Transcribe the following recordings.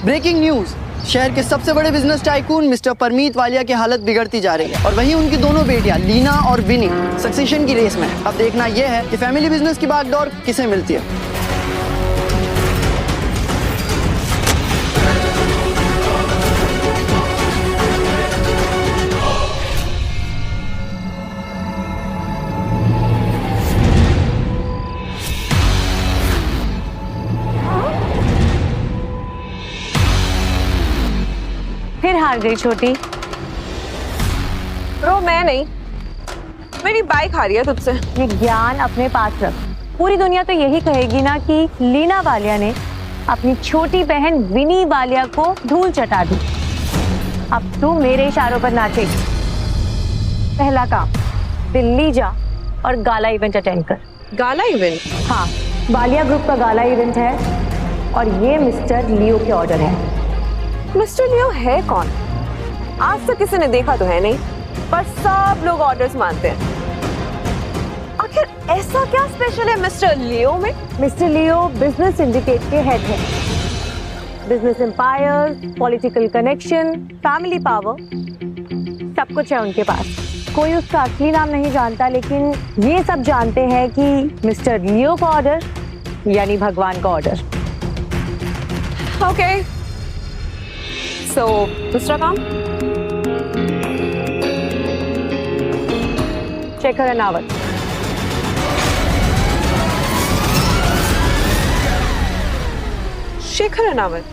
Breaking news, शहर के सबसे बड़े business tycoon mister Parmeet Walia की हालत बिगड़ती जा रही है और वहीं उनकी दोनों बेटियां लीना और विनी सक्सेशन की रेस में। अब देखना यह है कि फैमिली बिजनेस की बागडोर किसे मिलती है। फिर हार गई छोटी। ब्रो मैं नहीं, मेरी बाइक हारी है तुझसे। ये ज्ञान अपने पास रख। पूरी दुनिया तो यही कहेगी ना कि लीना वालिया ने अपनी छोटी बहन विनी वालिया को धूल चटा दी। अब तू मेरे इशारों पर नाचेगी। पहला काम, दिल्ली जा और गाला इवेंट अटेंड कर। Gala event? हाँ, वालिया ग्रुप का गाला इवेंट है और ये मिस्टर लियो के ऑर्डर है। मिस्टर लियो है कौन? आज तक किसी ने देखा तो है नहीं, पर सब लोग ऑर्डर्स मानते हैं। आखिर ऐसा क्या स्पेशल है मिस्टर लियो में? मिस्टर लियो बिजनेस सिंडिकेट के हेड है। Business empire, political connection, family power, सब कुछ है उनके पास। कोई उसका असली नाम नहीं जानता, लेकिन ये सब जानते हैं कि मिस्टर लियो का ऑर्डर यानी भगवान का ऑर्डर। ओके, सो दूसरा काम? शेखर अनावत। शेखर अनावत?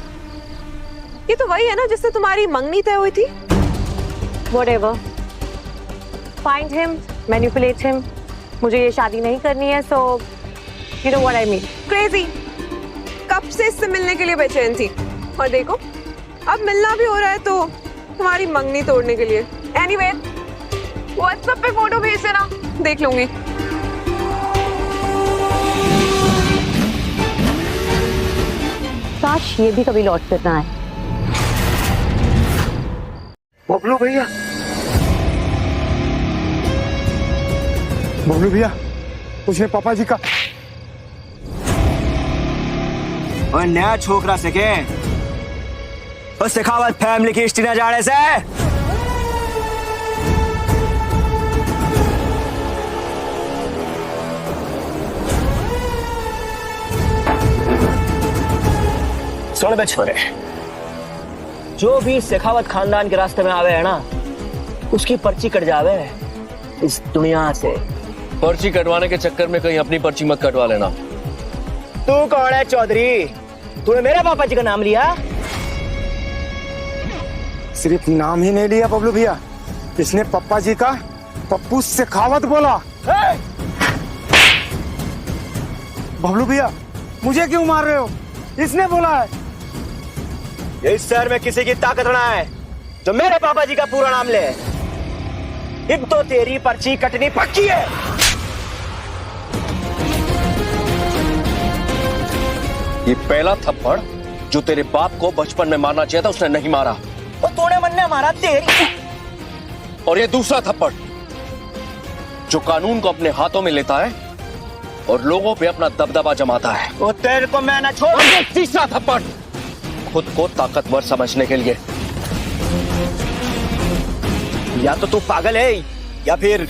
ये तो वही है ना जिससे तुम्हारी मंगनी तय हुई थी? Whatever. Find him, manipulate him. मुझे ये शादी नहीं करनी है, so you know what I mean. Crazy. कब से इससे मिलने के लिए बेचैन थी, और देखो अब मिलना भी हो रहा है तो तुम्हारी मंगनी तोड़ने के लिए। Anyway, WhatsApp पे फोटो भेज देना, देख लूंगी। काश ये भी कभी लौट कर ना आए। बबलू भैया, बबलू भैया, उसने पापा जी का और नया छोकरा से के और सिखावत फैमिली की हिस्ट्री न जाने से। सुन बे छोरे, जो भी शेखावत खानदान के रास्ते में आवे है ना, उसकी पर्ची कट जावे इस दुनिया से। पर्ची कटवाने के चक्कर में कहीं अपनी पर्ची मत कटवा लेना। तू कौन है चौधरी? तूने मेरे पापा जी का नाम लिया? सिर्फ नाम ही नहीं लिया बबलू भैया, इसने पप्पा जी का पप्पू शेखावत बोला। बबलू भैया, मुझे क्यों मार रहे हो? इसने बोला है। इस शहर में किसी की ताकत ना है जो मेरे पापा जी का पूरा नाम ले। अब तो तेरी पर्ची कटनी पक्की है। ये पहला थप्पड़ जो तेरे बाप को बचपन में मारना चाहिए था, उसने नहीं मारा। और तूने मन ने मारा तेरी। और ये दूसरा थप्पड़ जो कानून को अपने हाथों में लेता है और लोगों पे अपना दबदबा जमाता है। वो तेरे को मैं ना छोड़। और ये तीसरा थप्पड़ खुद को ताकतवर समझने के लिए। या तो तू पागल है या फिर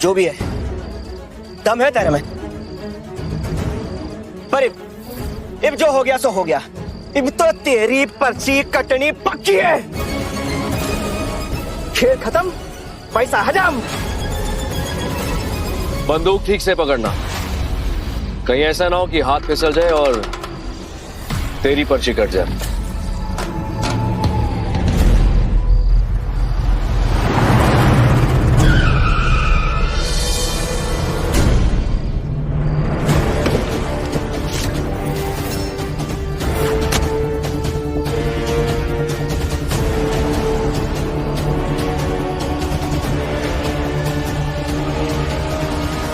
जो भी है दम है तेरे में। पर अब जो हो गया सो हो गया। अब तो तेरी पर्ची कटनी पक्की है। खेल खत्म, पैसा हजम। बंदूक ठीक से पकड़ना, कहीं ऐसा ना हो कि हाथ फिसल जाए और तेरी पर्ची कट जाए।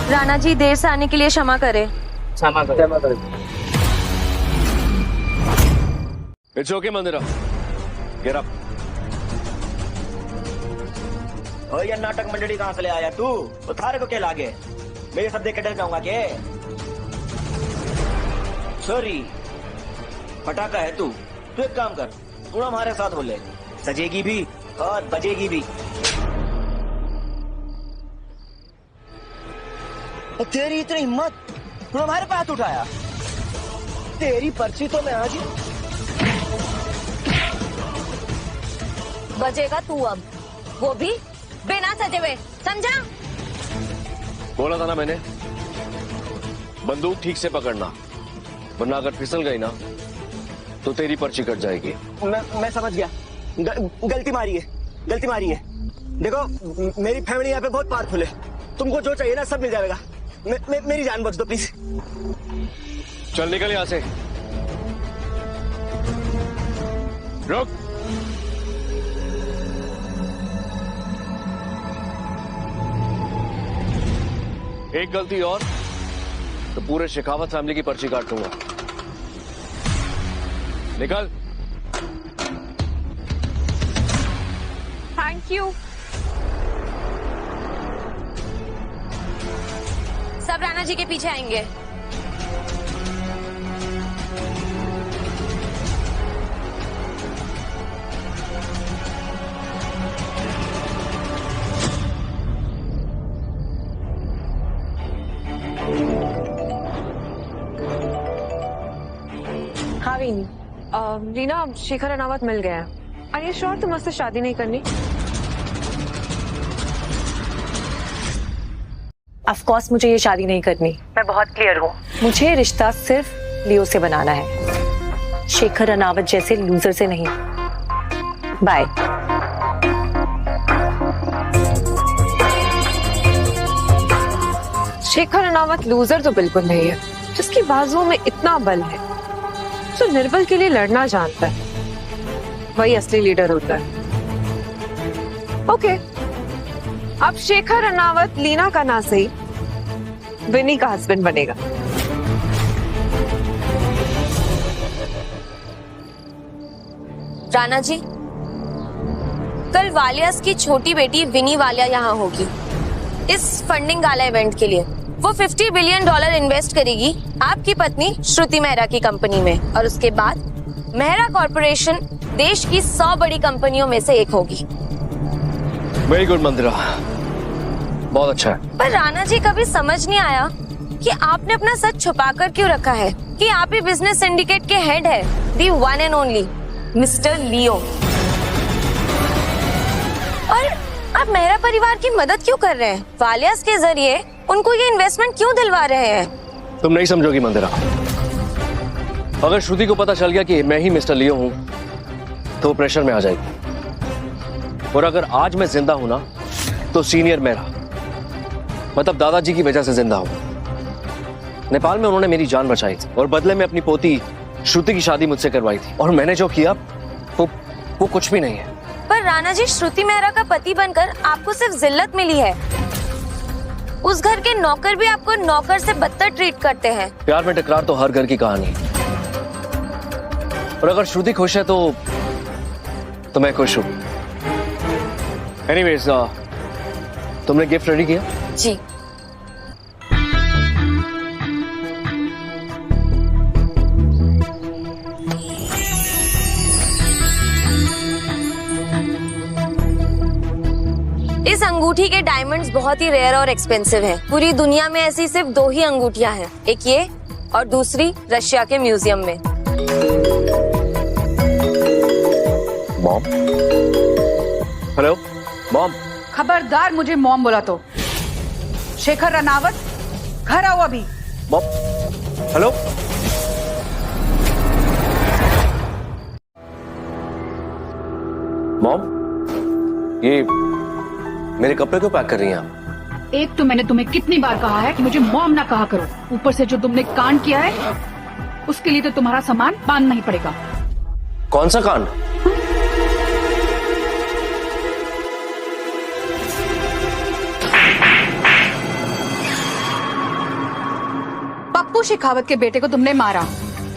राणा जी, देर से आने के लिए क्षमा करें। क्षमा करें। It's okay, Mandira. Get up. और ये नाटक मंडली कहाँ से ले आया तू? वो थारे को क्या लागे? मैं ये सब देख के डर जाऊंगा क्या? सॉरी, पटाखा है तू, तू एक काम कर, तू हमारे साथ हो ले, सजेगी भी और बजेगी भी। और तेरी इतनी हिम्मत, तू हमारे पास उठाया, तेरी पर्ची तो मैं आज ही। बजेगा तू अब, वो भी बिना सजे हुए, समझा? बोला था ना मैंने, बंदूक ठीक से पकड़ना, वरना अगर फिसल गई ना तो तेरी पर्ची कट जाएगी। मैं समझ गया, गलती मारी है। देखो मेरी फैमिली यहाँ पे बहुत पावरफुल है, तुमको जो चाहिए ना सब मिल जाएगा। मेरी जान बच दो प्लीज। चल निकल यहां से। रुक। एक गलती और तो पूरे शेखावत फैमिली की पर्ची काट दूंगा। निकल। Thank you. सब राणा जी के पीछे आएंगे। हाँ विनी, रीना, शेखर अनावत मिल गया है। आर यू श्योर तुम उससे शादी नहीं करनी? ऑफ कोर्स मुझे ये शादी नहीं करनी। मैं बहुत क्लियर हूँ, मुझे रिश्ता सिर्फ लियो से बनाना है, शेखर अनावत जैसे लूजर से नहीं। बाय। शेखर अनावत लूजर तो बिल्कुल नहीं है, जिसकी बाजुओं में इतना बल है, जो निर्बल के लिए लड़ना जानता है, वही असली लीडर होता है। ओके, अब शेखर अनावत लीना का ना सही, विनी का हस्बैंड बनेगा। राणा जी, कल वालियास की छोटी बेटी विनी वालिया यहाँ होगी इस फंडिंग गाला इवेंट के लिए। वो $50 बिलियन इन्वेस्ट करेगी आपकी पत्नी श्रुति मेहरा की कंपनी में, और उसके बाद मेहरा कॉर्पोरेशन देश की 100 बड़ी कंपनियों में से एक होगी। वेरी गुड मंदिरा, बहुत अच्छा है। पर राणा जी, कभी समझ नहीं आया कि आपने अपना सच छुपा कर क्यों रखा है कि आप ही बिजनेस सिंडिकेट के हेड है, दी वन एंड ओनली मिस्टर लियो। और आप मेहरा परिवार की मदद क्यों कर रहे हैं? वालियास के जरिए उनको ये इन्वेस्टमेंट क्यों दिलवा रहे हैं? तुम नहीं समझोगी मंदिरा, अगर श्रुति को पता चल गया कि मैं ही मिस्टर लियो हूं तो वो प्रेशर में आ जाएगी। और अगर आज मैं जिंदा हूं ना तो सीनियर मेरा, मतलब दादाजी की वजह से जिंदा हूं। नेपाल में उन्होंने मेरी जान बचाई थी और बदले में अपनी पोती श्रुति की शादी मुझसे करवाई थी, और मैंने जो किया वो कुछ भी नहीं है। पर राणा जी, श्रुति मेहरा का पति बनकर आपको सिर्फ जिल्लत मिली है। उस घर के नौकर भी आपको नौकर से बदतर ट्रीट करते हैं। प्यार में टकरार तो हर घर की कहानी है, और अगर श्रुति खुश है तो मैं खुश हूं। एनीवेज, तुमने गिफ्ट रेडी किया? जी। इस अंगूठी के डायमंड्स बहुत ही रेयर और एक्सपेंसिव हैं। पूरी दुनिया में ऐसी सिर्फ 2 ही अंगूठियां हैं, एक ये और दूसरी रशिया के म्यूजियम में। मॉम? Hello mom? खबरदार मुझे मॉम बोला तो। शेखर रनावत घर आओ अभी। मॉम? हेलो? मॉम, ये मेरे कपड़े क्यों पैक कर रही हैं आप? एक तो मैंने तुम्हें कितनी बार कहा है कि मुझे मॉम ना कहा करो, ऊपर से जो तुमने कांड किया है उसके लिए तो तुम्हारा सामान बांधना ही पड़ेगा। कौन सा कांड? पप्पू शेखावत के बेटे को तुमने मारा,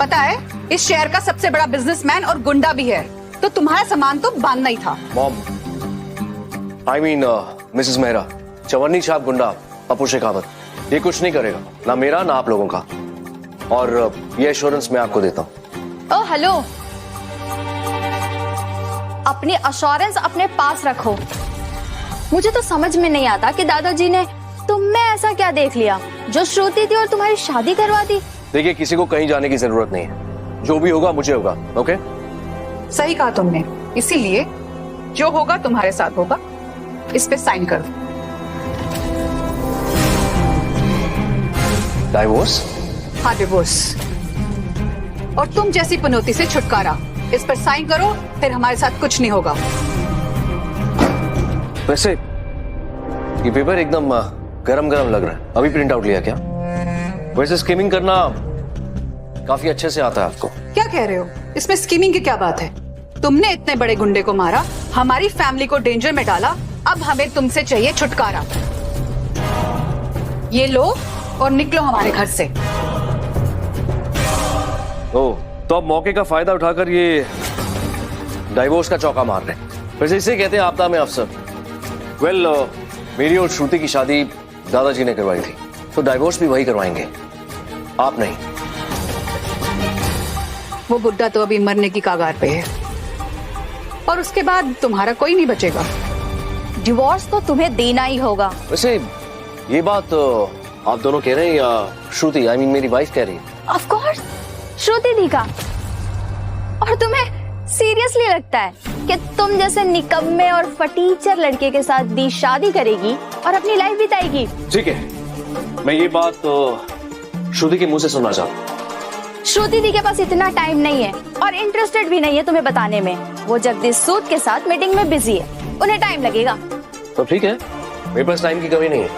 पता है? इस शहर का सबसे बड़ा बिजनेसमैन और गुंडा भी है, तो तुम्हारा सामान तो बांधना ही था। Mom, I mean Mrs Mehra, चवन्नी छाप गुंडा पप्पू शेखावत ये कुछ नहीं करेगा, ना मेरा ना आप लोगों का, और ये एश्योरेंस मैं आपको देता हूँ। ओ हेलो, अपनी अश्योरेंस अपने पास रखो। मुझे तो समझ में नहीं आता कि दादाजी ने तुम में ऐसा क्या देख लिया जो श्रुति थी और तुम्हारी शादी करवा दी। देखिए, किसी को कहीं जाने की जरूरत नहीं है, जो भी होगा मुझे होगा। ओके, सही कहा तुमने, इसीलिए जो होगा तुम्हारे साथ होगा। इस पे साइन करो। डाइवोर्स? हाँ, डिवोर्स और तुम जैसी पनौती से छुटकारा। इस पर साइन करो, फिर हमारे साथ कुछ नहीं होगा। वैसे ये पेपर एकदम गरम गरम लग रहा है। अभी प्रिंट आउट लिया क्या? वैसे स्कीमिंग करना काफी अच्छे से आता है आपको। क्या कह रहे हो? इसमें स्कीमिंग की क्या बात है? तुमने इतने बड़े गुंडे को मारा, हमारी फैमिली को डेंजर में डाला, अब हमें तुमसे चाहिए छुटकारा। ये लो और निकलो हमारे घर से। ओ, तो अब मौके का फायदा उठाकर ये डाइवोर्स का चौका मार रहे हैं। वैसे इसे कहते हैं आपदा में अफसर। वेल, मेरी और श्रुति की शादी दादाजी ने करवाई थी, तो डाइवोर्स भी वही करवाएंगे, आप नहीं। वो बुड्ढा तो अभी मरने की कगार पे है और उसके बाद तुम्हारा कोई नहीं बचेगा। डिवोर्स तो तुम्हें देना ही होगा। वैसे ये बात आप दोनों कह रहे हैं या श्रुति, आई मीन मेरी वाइफ कह रही है? ऑफ कोर्स श्रुति दी का। और तुम्हें सीरियसली लगता है कि तुम जैसे निकम्मे और फटीचर लड़के के साथ दी शादी करेगी और अपनी लाइफ बिताएगी? ठीक है, मैं ये बात श्रुति के मुंह से सुनना चाहता हूँ। श्रुति दी के पास इतना टाइम नहीं है और इंटरेस्टेड भी नहीं है तुम्हें बताने में। वो जगदीश सूद के साथ मीटिंग में बिजी है, उन्हें टाइम लगेगा। तो ठीक है, मेरे पास टाइम की कमी नहीं है,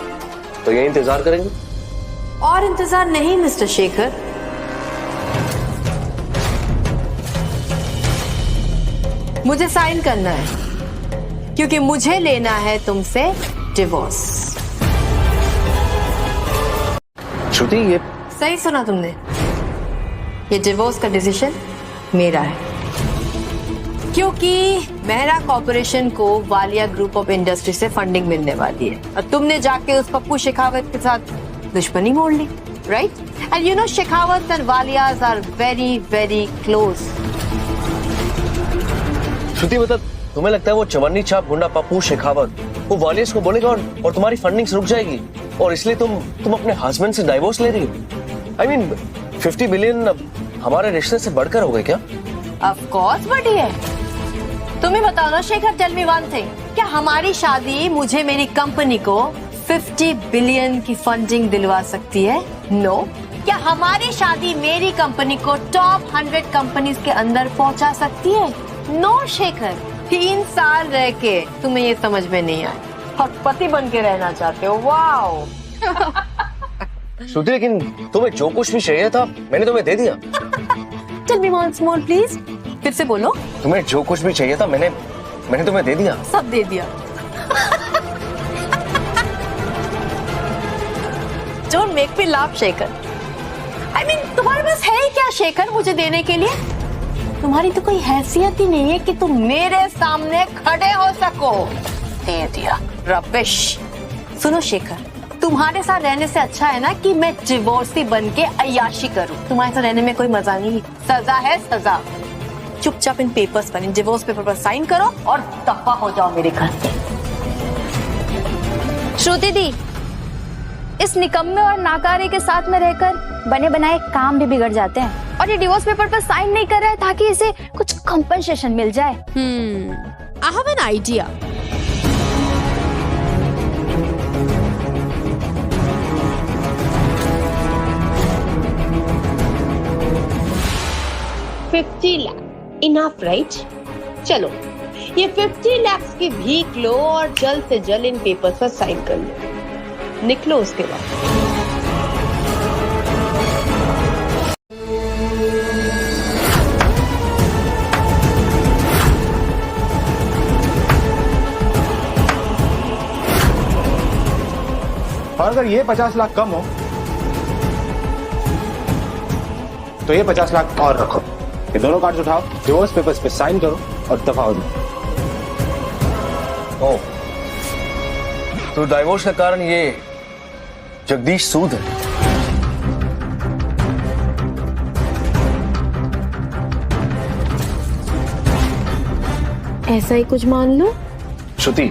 तो ये इंतजार करेंगे। और इंतजार नहीं मिस्टर शेखर, मुझे साइन करना है क्योंकि मुझे लेना है तुमसे डिवोर्स। श्रुति, ये सही सुना तुमने, ये डिवोर्स का डिसीजन मेरा है क्योंकि मेहरा कॉर्पोरेशन को वालिया ग्रुप ऑफ इंडस्ट्री से फंडिंग मिलने वाली है और तुमने जाके उस पप्पू शेखावत के साथ दुश्मनी मोड़ ली, right? And you know Shekhawat and Walias are very very close. Shruti, मतलब तुम्हें लगता है वो चवन्नी छाप गुंडा पप्पू शेखावत वो वालियस को बोलेगा और तुम्हारी फंडिंग रुक जाएगी और इसलिए तुम अपने हस्बैंड से डाइवोर्स ले रही हो? आई मीन 50 बिलियन हमारे रिश्ते से बढ़कर हो गए क्या? ऑफ कोर्स बढ़ी है। तुम ही बताओ ना Shekhar, tell me one thing, क्या हमारी शादी मुझे मेरी कंपनी को 50 बिलियन की फंडिंग दिलवा सकती है? नो। क्या हमारी शादी मेरी कंपनी को टॉप 100 कंपनीज के अंदर पहुंचा सकती है? नो शेखर। 3 साल रह के तुम्हें ये समझ में नहीं आया और पति बन के रहना चाहते हो। वाओ। श्रुति, लेकिन तुम्हें जो कुछ भी चाहिए था मैंने तुम्हें दे दिया। Tell me once more please, फिर से बोलो। तुम्हें जो कुछ भी चाहिए था मैंने तुम्हें दे दिया। सब दे दिया। Don't make me laugh Shekhar. I mean तुम्हारे पास है ही क्या शेखर मुझे देने के लिए? तुम्हारी तो कोई हैसियत ही नहीं है कि तुम मेरे सामने खड़े हो सको। दे दिया, रबिश। सुनो शेखर, तुम्हारे साथ रहने से अच्छा है ना कि मैं डिवोर्सी बन के अय्याशी करूं। तुम्हारे साथ रहने में कोई मजा नहीं, सजा है सजा। चुपचाप इन पेपर्स पर, इन डिवोर्स पेपर पर साइन करो और दफा हो जाओ मेरे घर से। श्रुति दी, इस निकम्मे और नाकारे के साथ में रहकर बने बनाए काम भी बिगड़ जाते हैं और ये डिवोर्स पेपर पर साइन नहीं कर रहा है ताकि इसे कुछ कंपनसेशन मिल जाए। I have an idea. $50 lakh enough, right? चलो ये 50 लाख की भीख लो और जल्द से जल्द इन पेपर्स पर साइन कर लो। निकलो उसके बाद। और अगर ये 50 लाख कम हो तो ये 50 लाख और रखो। ये दोनों कार्ड्स उठाओ, डिवोर्स पेपर्स पे साइन करो और दफा हो जाओ। ओह, तो डाइवोर्स का कारण ये जगदीश सूद है। ऐसा ही कुछ मान लो। श्रुति,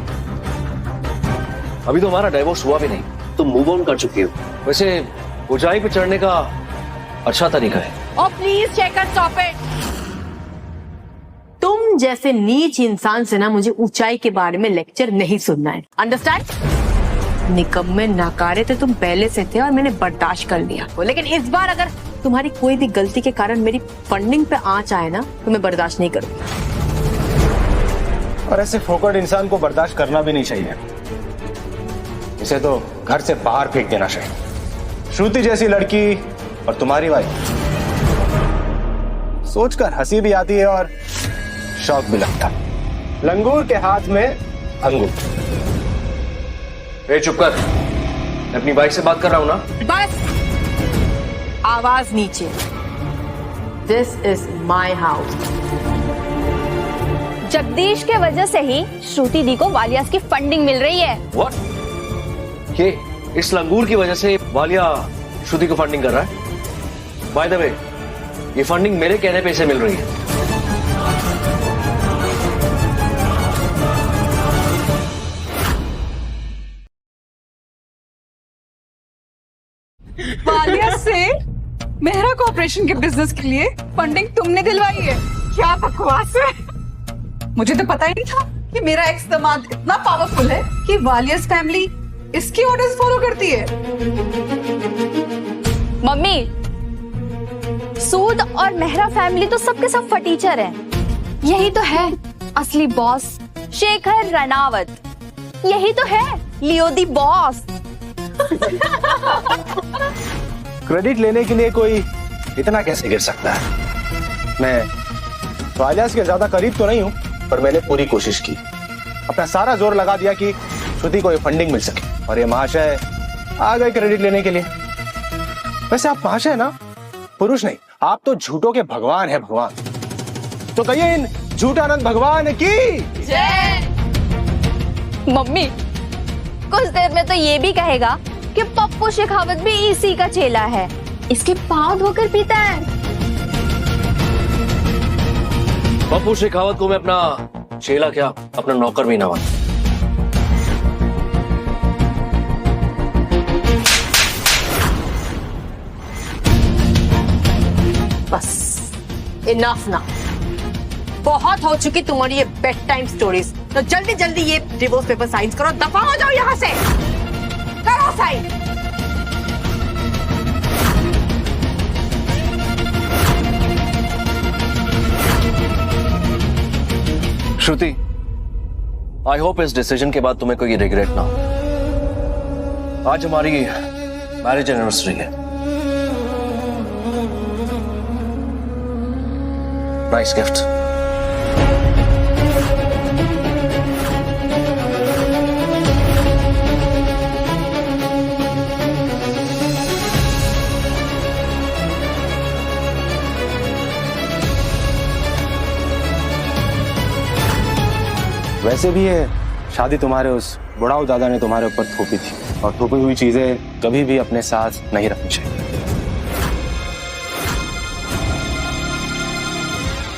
अभी तो हमारा डाइवोर्स हुआ भी नहीं, तुम मूव ऑन कर चुकी हो। वैसे ऊंचाई पे चढ़ने का अच्छा तरीका है। ओ प्लीज शेखर स्टॉप इट। तुम जैसे नीच इंसान से ना मुझे ऊंचाई के बारे में लेक्चर नहीं सुनना है, अंडरस्टैंड? निकम्मे नाकारे थे तुम पहले से थे और मैंने बर्दाश्त कर लिया, लेकिन इस बार अगर तुम्हारी कोई भी गलती के कारण मेरी फंडिंग पे आंच आए ना तो मैं बर्दाश्त नहीं करूंगी। और ऐसे फोकट इंसान को बर्दाश्त करना भी नहीं चाहिए, इसे तो घर से बाहर फेंक देना चाहिए। श्रुति जैसी लड़की और तुम्हारी वाइफ, सोचकर हंसी भी आती है और शौक भी लगता। लंगूर के हाथ में अंगूर। ए, चुप कर, मैं अपनी बाइक से बात कर रहा हूं ना। बस आवाज नीचे। This is my house. Jagdish के वजह से ही श्रुति दी को वालियास की फंडिंग मिल रही है। व्हाट? ये इस लंगूर की वजह से वालिया श्रुति को फंडिंग कर रहा है? बाय द वे, ये फंडिंग मेरे कहने पे इसे मिल रही है। वालिया से मेहरा कॉर्पोरेशन के बिजनेस के लिए फंडिंग तुमने दिलवाई है? क्या बकवास है। मुझे तो पता ही नहीं था कि मेरा एक्स दामाद इतना पावरफुल है कि वालियस फैमिली इसकी ऑर्डर्स फॉलो करती है। मम्मी, सूद और मेहरा फैमिली तो सबके सब फटीचर हैं। यही तो है असली बॉस, शेखर रनावत। यही तो है लियो दी बॉस। क्रेडिट लेने के लिए कोई इतना कैसे गिर सकता है? मैं वालियास के ज्यादा करीब तो नहीं हूं, पर मैंने पूरी कोशिश की, अपना सारा जोर लगा दिया कि श्रुति को ये फंडिंग मिल सके, और ये महाशय आ गए क्रेडिट लेने के लिए। वैसे आप महाशय ना, पुरुष नहीं, आप तो झूठों के भगवान है, भगवान। तो कहिए इन झूठानंद भगवान की जय। मम्मी, कुछ देर में तो ये भी कहेगा कि पप्पू शेखावत भी इसी का चेला है, इसके पांव धोकर पीता है। पप्पू शेखावत को मैं अपना चेला क्या, अपना नौकर भी ना मानता। बस इनफ ना, बहुत हो चुकी तुम्हारी ये बेड टाइम स्टोरीज। तो जल्दी जल्दी ये डिवोर्स पेपर साइन करो, दफा हो जाओ यहाँ से। करो साइन। श्रुति, आई होप इस डिसीजन के बाद तुम्हें कोई रिग्रेट ना हो। आज हमारी मैरिज एनिवर्सरी है। Nice gift. वैसे भी ये शादी तुम्हारे उस बुढ़ाऊ दादा ने तुम्हारे ऊपर थोपी थी, और थोपी हुई चीजें कभी भी अपने साथ नहीं रखनी चाहिए।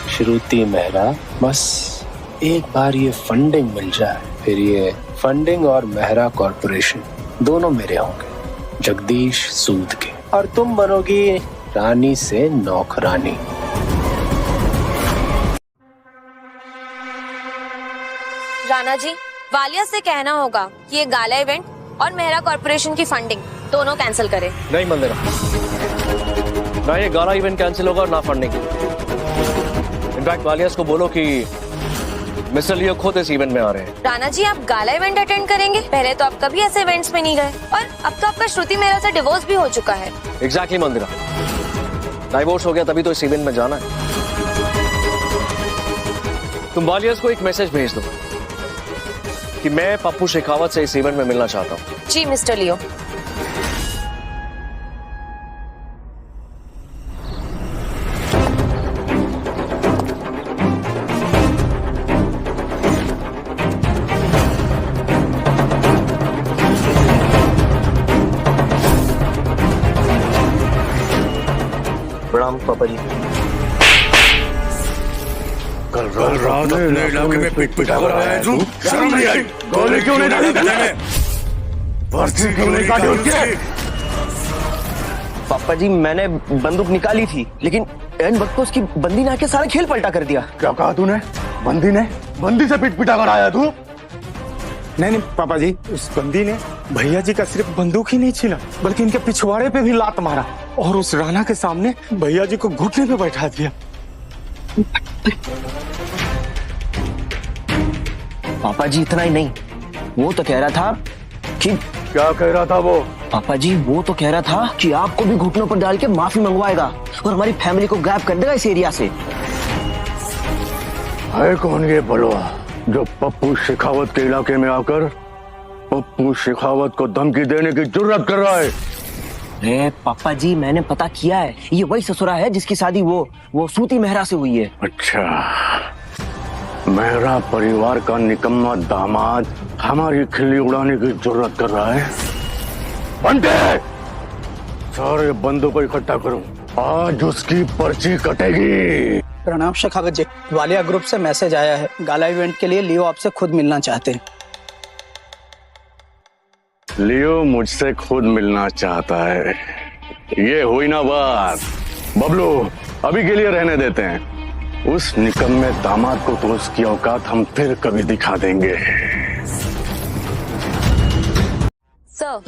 श्रुति मेहरा, बस एक बार ये फंडिंग मिल जाए, फिर ये फंडिंग और मेहरा कॉर्पोरेशन दोनों मेरे होंगे, जगदीश सूद के, और तुम बनोगी रानी से नौकरानी। राणा जी, वालिया से कहना होगा कि ये गाला इवेंट और मेहरा कॉर्पोरेशन की फंडिंग दोनों कैंसिल करें। नहीं मंदिरा, ना ये गाला इवेंट कैंसिल होगा और ना फंडिंग। इनफैक्ट वालियास को बोलो कि मिस्टर लियो खुद इस इवेंट में आ रहे हैं। राणा जी, आप गाला इवेंट अटेंड करेंगे? पहले तो आप कभी ऐसे इवेंट्स में नहीं गए, और अब तो आपका श्रुति मेहरा से डिवोर्स भी हो चुका है। एग्जैक्टली मंदिरा, डाइवोर्स हो गया तभी तो इस इवेंट में जाना है। तुम वालियास को एक मैसेज भेज दो कि मैं पप्पू शेखावत से इस इवेंट में मिलना चाहता हूँ। जी मिस्टर लियो। प्रणाम पापा जी। कल रात अपने इलाके में पिट पिटा कर आया है तू, शर्म नहीं आई? गोली क्यों नहीं डाली गले में? पर्ची क्यों नहीं काटी उसके? पापा जी मैंने बंदूक निकाली थी, लेकिन एंड वक्त को उसकी बंदी ने आके सारा खेल पलटा कर दिया। क्या कहा तूने? बंदी से पिट पिटा कर आया तू? नहीं पापा जी, उस बंदी ने भैया जी का सिर्फ बंदूक ही नहीं छीना, बल्कि इनके पिछवाड़े पे भी लात मारा और उस राणा के सामने भैया जी को घुटने पे बैठा दिया। पापा जी इतना ही नहीं, वो तो कह रहा था कि क्या कह रहा था वो? पापा जी वो तो कह रहा था कि आपको भी घुटनों पर डाल के माफी मंगवाएगा और हमारी फैमिली को गायब कर देगा इस एरिया से। है कौन ये बलवा जो पप्पू शेखावत के इलाके में आकर पप्पू शेखावत को धमकी देने की जुर्रत कर रहा है? अरे पापा जी मैंने पता किया है, ये वही ससुरा है जिसकी शादी वो सूती मेहरा से हुई है। अच्छा, मेहरा परिवार का निकम्मा दामाद हमारी खिल्ली उड़ाने की जुर्रत कर रहा है? बंटे, सारे बंदों को इकट्ठा करो, आज उसकी पर्ची कटेगी। प्रणाम शेखावत जी, वालिया ग्रुप से मैसेज आया है, गाला इवेंट के लिए लियो आपसे खुद मिलना चाहते हैं। लियो मुझसे खुद मिलना चाहता है? ये हुई ना बात। बबलू, अभी के लिए रहने देते हैं, उस निकम्मे दामाद को तो उसकी औकात हम फिर कभी दिखा देंगे। सर,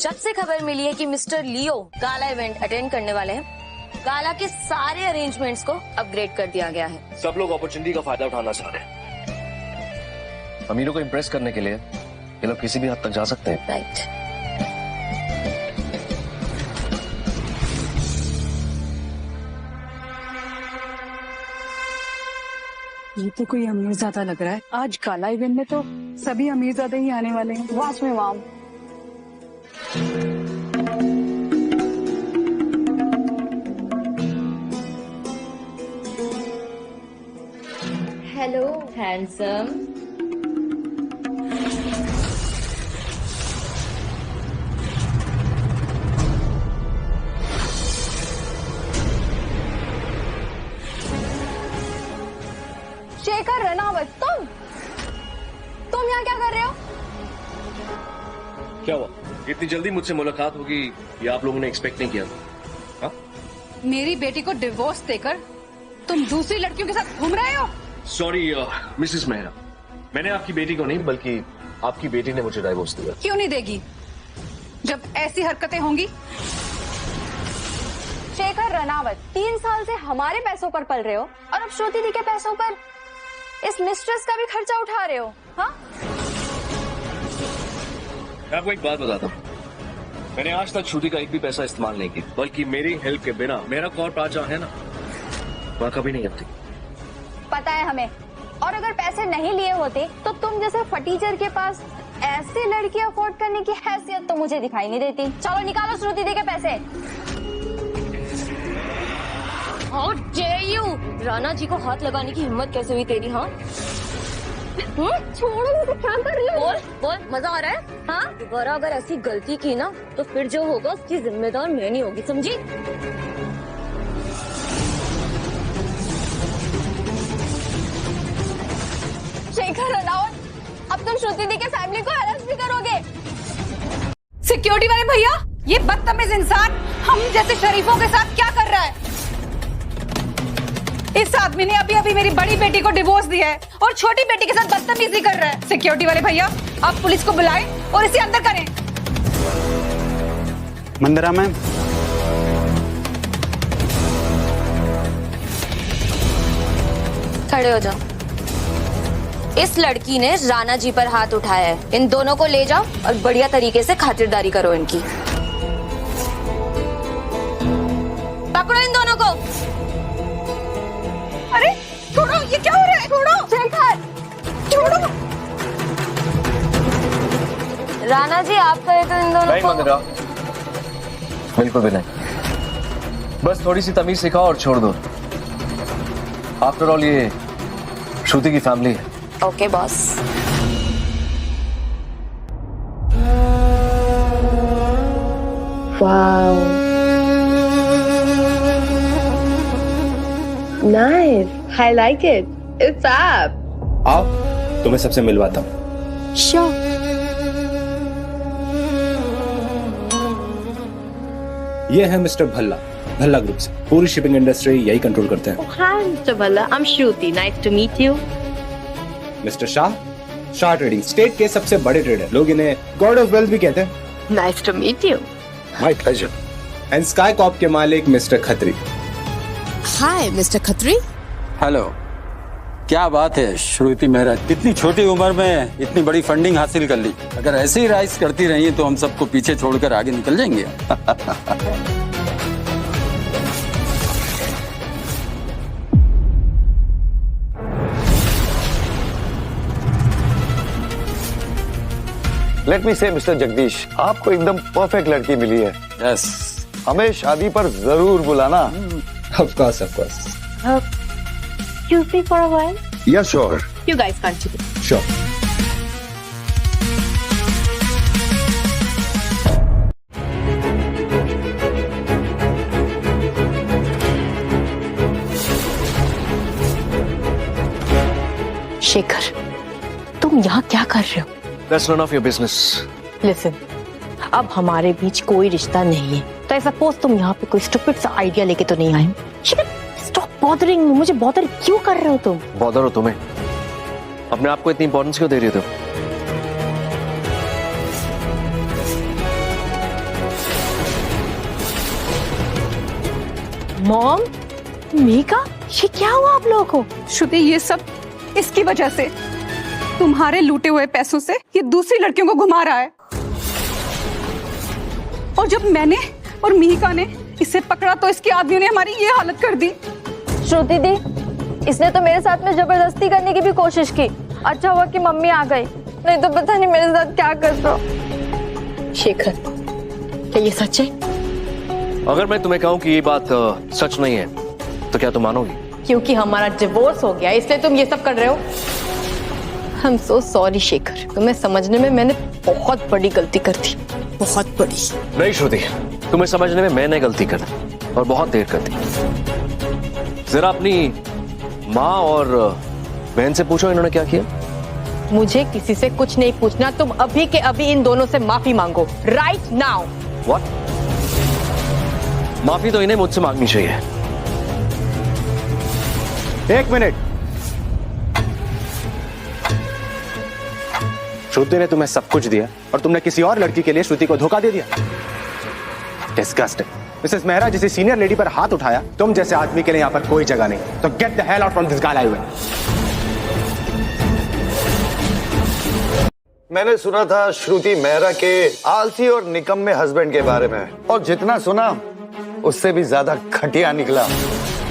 जब से खबर मिली है कि मिस्टर लियो गाला इवेंट अटेंड करने वाले हैं, गाला के सारे अरेंजमेंट्स को अपग्रेड कर दिया गया है। सब लोग अपॉर्चुनिटी का फायदा उठाना चाह रहे हैं। अमीरों को इम्प्रेस करने के लिए ये लोग किसी भी हद तक जा सकते हैं। राइट। ये तो कोई अमीरजादा लग रहा है। आज गाला इवेंट में तो सभी अमीरजादे ही आने वाले हैं। Watch me, mom. Hello handsome. Shekhar Ranaut, तुम यहाँ क्या कर रहे हो? क्या हुआ, इतनी जल्दी मुझसे मुलाकात होगी ये आप लोगों ने एक्सपेक्ट नहीं किया? हाँ? मेरी बेटी को डिवोर्स देकर तुम दूसरी लड़कियों के साथ घूम रहे हो? सॉरी मिसेस मेहरा, मैंने आपकी बेटी को नहीं बल्कि आपकी बेटी ने मुझे डाइवोर्स दिया। क्यों नहीं देगी जब ऐसी हरकतें होंगी? शेखर रनावत, 3 साल से हमारे पैसों पर पल रहे हो और अब श्रुति दी के पैसों पर इस मिस्ट्रेस का भी खर्चा उठा रहे हो। हाँ? मैं आपको एक बात बताता हूँ, मैंने आज तक श्रुति का एक भी पैसा इस्तेमाल नहीं किया, बल्कि मेरी हेल्प के बिना मेरा कॉर्प आज है ना, वहाँ कभी नहीं आती। पता है हमें, और अगर पैसे नहीं लिए होते तो तुम जैसे फटीचर के पास ऐसी लड़की अफोर्ड करने की हैसियत तो मुझे दिखाई नहीं देती। चलो निकालो श्रुति दी के पैसे। How dare you? Rana ji को हाथ लगाने की हिम्मत कैसे हुई तेरी? हाँ, छोड़ो मुझे, क्या कर रही हो? बोल मजा आ रहा है? हाँ, दोबारा अगर ऐसी गलती की ना तो फिर जो होगा उसकी जिम्मेदार मैं नहीं होगी, समझी? शेखर रनावत, अब तुम श्रुति दी के फैमिली को हेल्प भी करोगे? सिक्योरिटी वाले भैया, ये बदतमीज इंसान हम जैसे शरीफों के साथ क्या कर रहा है? इस आदमी ने अभी अभी मेरी बड़ी बेटी को डिवोर्स दिया है और छोटी बेटी के साथ बदतमीजी कर रहा है। सिक्योरिटी वाले भैया, आप पुलिस को बुलाएं और इसे अंदर करें। मंदिरा मैम, खड़े हो जाओ। इस लड़की ने राणा जी पर हाथ उठाया है, इन दोनों को ले जाओ और बढ़िया तरीके से खातिरदारी करो इनकी। पकड़ो इन दोनों को। अरे छोड़ो, ये क्या हो रहा है? छोड़ो शेखर, छोड़ो। राणा जी आप कहे तो इन दोनों नहीं को। मंदिरा, बिल्कुल भी नहीं, बस थोड़ी सी तमीज सिखाओ और छोड़ दो। आफ्टर ऑल ये श्रुति की फैमिली है। Okay boss. Wow. Nice. I like it. It's आप. आओ तुम्हें सबसे मिलवाता हूँ. Sure. ये है मिस्टर भल्ला, भल्ला ग्रुप से. पूरी शिपिंग इंडस्ट्री यही कंट्रोल करते हैं. Hi, Mr. Balla. I'm Shruti. Nice to meet you. Mister Shah, Shah trading state के सबसे बड़े ट्रेडर. लोग इन्हें गॉड ऑफ वेल्थ भी कहते हैं. Nice to meet you. My pleasure. And Sky Cop के मालिक Mister Khatri. Hi Mister Khatri. Hello. क्या बात है श्रुति मेहरा, इतनी छोटी उम्र में इतनी बड़ी फंडिंग हासिल कर ली. अगर ऐसे ही राइज करती रही तो हम सबको पीछे छोड़कर आगे निकल जाएंगे. लेट मी से मिस्टर जगदीश, आपको एकदम परफेक्ट लड़की मिली है. यस. हमें शादी पर जरूर बुलाना. Of course of course. Excuse me for a while. या sure. You guys continue. Sure. Shekhar, तुम यहाँ क्या कर रहे हो? That's none of your business. Listen, अब हमारे बीच कोई रिश्ता नहीं है. तो आई सपोज तुम यहाँ पे कोई स्टूपिड सा आइडिया लेके तो नहीं आए. Stop bothering. मुझे बॉदर क्यों कर रहे हो तुम? बॉदर हो तुम्हें? अपने आप को इतनी इंपॉर्टेंस क्यों दे रही हो तुम? मॉम, मीका, ये क्या हुआ आप लोगों को? श्रुति, ये सब इसकी वजह से, तुम्हारे लूटे हुए पैसों से ये दूसरी लड़कियों को घुमा रहा है. और जब मैंने और मिहिका ने इसे पकड़ा तो इसके आदमियों ने हमारी ये हालत कर दी. श्रुति दी, इसने तो मेरे साथ में जबरदस्ती करने की भी कोशिश की. अच्छा हुआ कि मम्मी आ गई, नहीं तो पता नहीं मेरे साथ क्या करता. शेखर, क्या ये सच है? अगर मैं तुम्हें कहूं कि ये बात सच नहीं है तो क्या तुम मानोगी? क्योंकि हमारा डिवोर्स हो गया इसलिए तुम ये सब कर रहे हो? I am so sorry Shekhar, तुम्हें समझने में मैंने बहुत बड़ी गलती कर दी. बहुत बड़ी. नहीं श्रुति, तुम्हें समझने में मैंने गलती कर दी और बहुत देर कर दी. जरा अपनी माँ और बहन से पूछो इन्होंने क्या किया. मुझे किसी से कुछ नहीं पूछना. तुम अभी के अभी इन दोनों से माफी मांगो. Right now. व्हाट? माफी तो इन्हें मुझसे मांगनी चाहिए. एक मिनट. श्रुति ने तुम्हें सब कुछ दिया और तुमने किसी और लड़की के लिए श्रुति को धोखा दे दिया. डिस्गस्टिंग. मिसेस मेहरा जैसी सीनियर लेडी पर हाथ उठाया, तुम जैसे आदमी के लिए यहाँ पर कोई जगह नहीं. तो get the hell out from this Gala event. मैंने सुना था श्रुति मेहरा के आलसी और निकम्मे हस्बैंड के बारे में, और जितना सुना उससे भी ज्यादा घटिया निकला.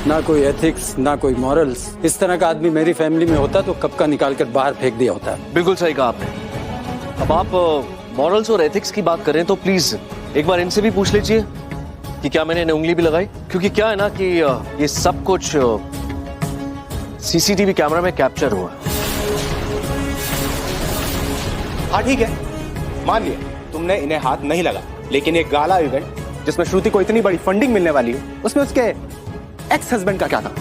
ना कोई एथिक्स, ना कोई मॉरल्स. इस तरह का आदमी मेरी फैमिली में होता तो कब का निकाल कर बाहर फेंक दिया होता. बिल्कुल सही कहा आपने. अब आप मॉरल्स और एथिक्स की बात करें तो प्लीज एक बार इनसे भी पूछ लीजिए कि क्या मैंने इन्हें उंगली भी लगाई. क्योंकि क्या है ना कि ये सब कुछ सीसीटीवी कैमरा में कैप्चर हुआ. हाँ ठीक है, मान लिया तुमने इन्हें हाथ नहीं लगा, लेकिन एक गाला इवेंट जिसमें श्रुति को इतनी बड़ी फंडिंग मिलने वाली है, उसमें उसके एक्स हस्बैंड का क्या था?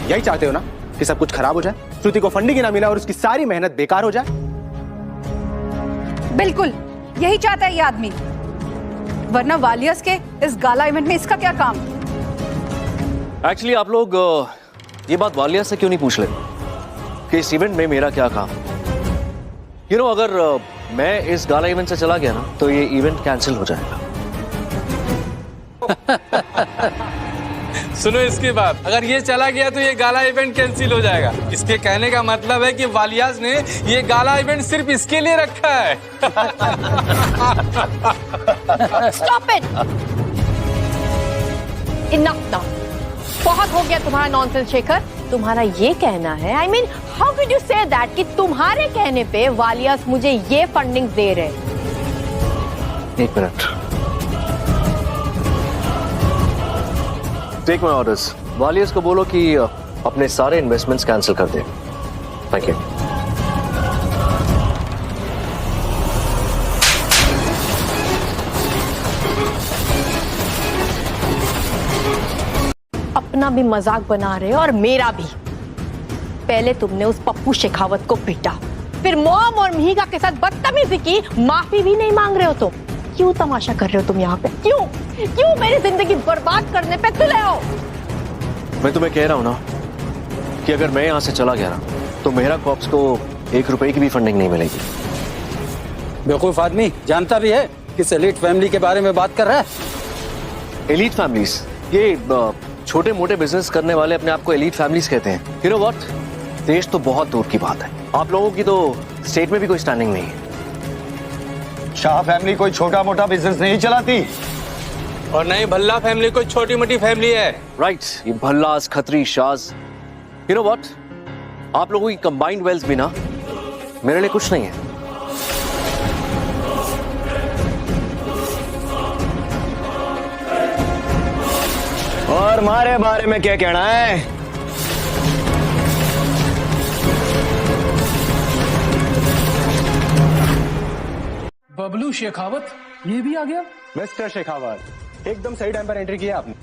यही चाहते हो ना कि सब कुछ खराब हो जाए, श्रुति को फंडिंग ही ना मिला और उसकी सारी मेहनत बेकार हो जाए? बिल्कुल यही चाहता है ये आदमी, वरना वालियस के इस गाला इवेंट में इसका क्या काम? एक्चुअली आप लोग ये बात वालिया से क्यों नहीं पूछ ले कि इस इवेंट में मेरा क्या काम? अगर मैं इस गाला इवेंट से चला गया ना तो ये इवेंट कैंसिल हो जाएगा. सुनो इसकी बात, अगर ये चला गया तो ये गाला इवेंट कैंसिल हो जाएगा. इसके कहने का मतलब है कि वालियास ने ये गाला इवेंट सिर्फ इसके लिए रखा है. Stop it. Enough now. बहुत हो गया तुम्हारा नॉनसेंस शेखर. तुम्हारा ये कहना है, I mean how can you say that कि तुम्हारे कहने पे वालियास मुझे ये फंडिंग दे रहे? एक minute. Take my orders. Walias को बोलो कि अपने सारे इन्वेस्टमेंट्स कैंसिल कर दे. Thank you. अपना भी मजाक बना रहे हो और मेरा भी. पहले तुमने उस पप्पू शेखावत को पीटा, फिर मॉम और मिहिका के साथ बदतमीजी की, माफी भी नहीं मांग रहे हो तुम। क्यों तमाशा कर रहे हो तुम यहाँ पे? क्यों क्यों मेरी जिंदगी बर्बाद करने पे तुले हो? मैं तुम्हें कह रहा हूँ ना कि अगर मैं यहाँ से चला गया ना तो मेहरा कॉर्प्स को 1 रुपए की भी फंडिंग नहीं मिलेगी। बेवकूफ आदमी जानता भी है किस एलीट फैमिली के बारे में बात कर रहा है। एलीट फैमिलीज, ये छोटे मोटे बिजनेस करने वाले अपने आप को एलीट फैमिलीज कहते हैं। यू नो व्हाट, देश तो बहुत दूर की बात है, आप लोगों की तो स्टेट में भी कोई स्टैंडिंग नहीं है। शाह फैमिली कोई छोटा मोटा बिजनेस नहीं चलाती, और नहीं भल्ला फैमिली कोई छोटी मोटी फैमिली है। राइट, ये Bhallas, Khatri, Shahs, you know what, आप लोगों की कंबाइंड वेल्थ भी ना मेरे लिए कुछ नहीं है। और हमारे बारे में क्या कहना है? बबलू शेखावत ये भी आ गया? मिस्टर शेखावत, एकदम सही टाइम पर एंट्री किया आपने।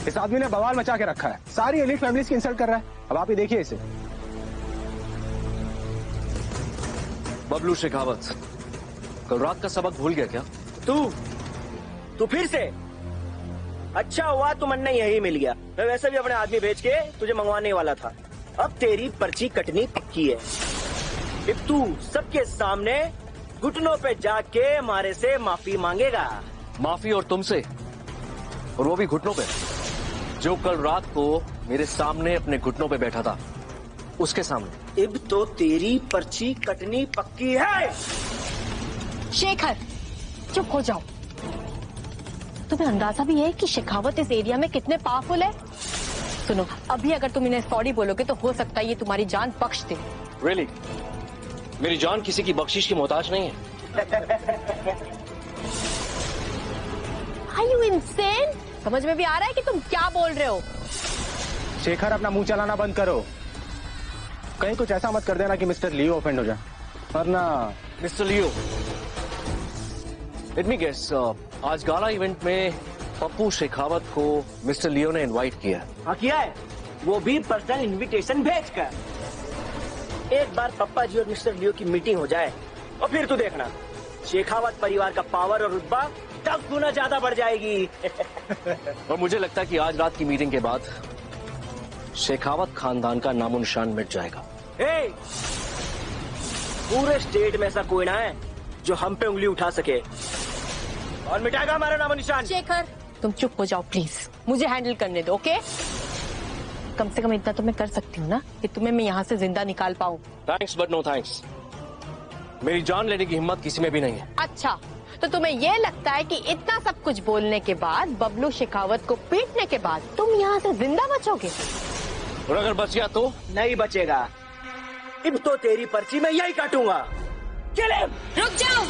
इस आदमी ने बवाल मचा के रखा है, सारी एलीट फैमिलीज की इंसल्ट कर रहा है। अब आप ही देखिए इसे। बबलू शेखावत, कल रात का सबक भूल गया क्या? तू फिर से? अच्छा हुआ तुम अन्ना यही मिल गया, मैं वैसे भी अपने आदमी भेज के तुझे मंगवाने वाला था। अब तेरी पर्ची कटनी पक्की है। अब तू सबके सामने घुटनों पे जाके हमारे से माफी मांगेगा। माफी? और तुमसे? और वो भी घुटनों पे? जो कल रात को मेरे सामने अपने घुटनों पे बैठा था, उसके सामने। अब तो तेरी पर्ची कटनी पक्की है। शेखर चुप हो जाओ। तुम्हें अंदाजा भी है कि शेखावत इस एरिया में कितने पावरफुल है? सुनो, अभी अगर तुम इन्हें सॉरी बोलोगे तो हो सकता है ये तुम्हारी जान बख्श दे। Really? मेरी जान किसी की बख्शिश की मोहताज नहीं है। Are you insane? समझ में भी आ रहा है कि तुम क्या बोल रहे हो? शेखर, अपना मुंह चलाना बंद करो। कहीं कुछ ऐसा मत कर देना कि मिस्टर लियो ऑफेंड हो जाए, वरना। मिस्टर लियो, लेट मी गेस, आज गाला इवेंट में पप्पू शेखावत को मिस्टर लियो ने इनवाइट किया। हाँ किया है, वो भी पर्सनल इनविटेशन भेजकर। एक बार पप्पा जी और मिस्टर लियो की मीटिंग हो जाए और फिर तू देखना, शेखावत परिवार का पावर और रुतबा 10 गुना ज्यादा बढ़ जाएगी। और मुझे लगता है कि आज रात की मीटिंग के बाद शेखावत खानदान का नामो निशान मिट जाएगा। पूरे स्टेट में ऐसा कोई ना है जो हम पे उंगली उठा सके और मिटाएगा हमारा नामो निशान। शेखर तुम चुप हो जाओ प्लीज, मुझे हैंडल करने दो। ओके, कम से कम इतना तो मैं कर सकती हूँ ना कि तुम्हें मैं यहाँ से जिंदा निकाल पाऊँ। Thanks but no thanks. मेरी जान लेने की हिम्मत किसी में भी नहीं है। अच्छा, तो तुम्हें ये लगता है कि इतना सब कुछ बोलने के बाद, बबलू शेखावत को पीटने के बाद तुम यहाँ से जिंदा बचोगे? और अगर बच गया तो? नहीं बचेगा। अब तो तेरी पर्ची मैं यही काटूंगा। चले, रुक जाओ।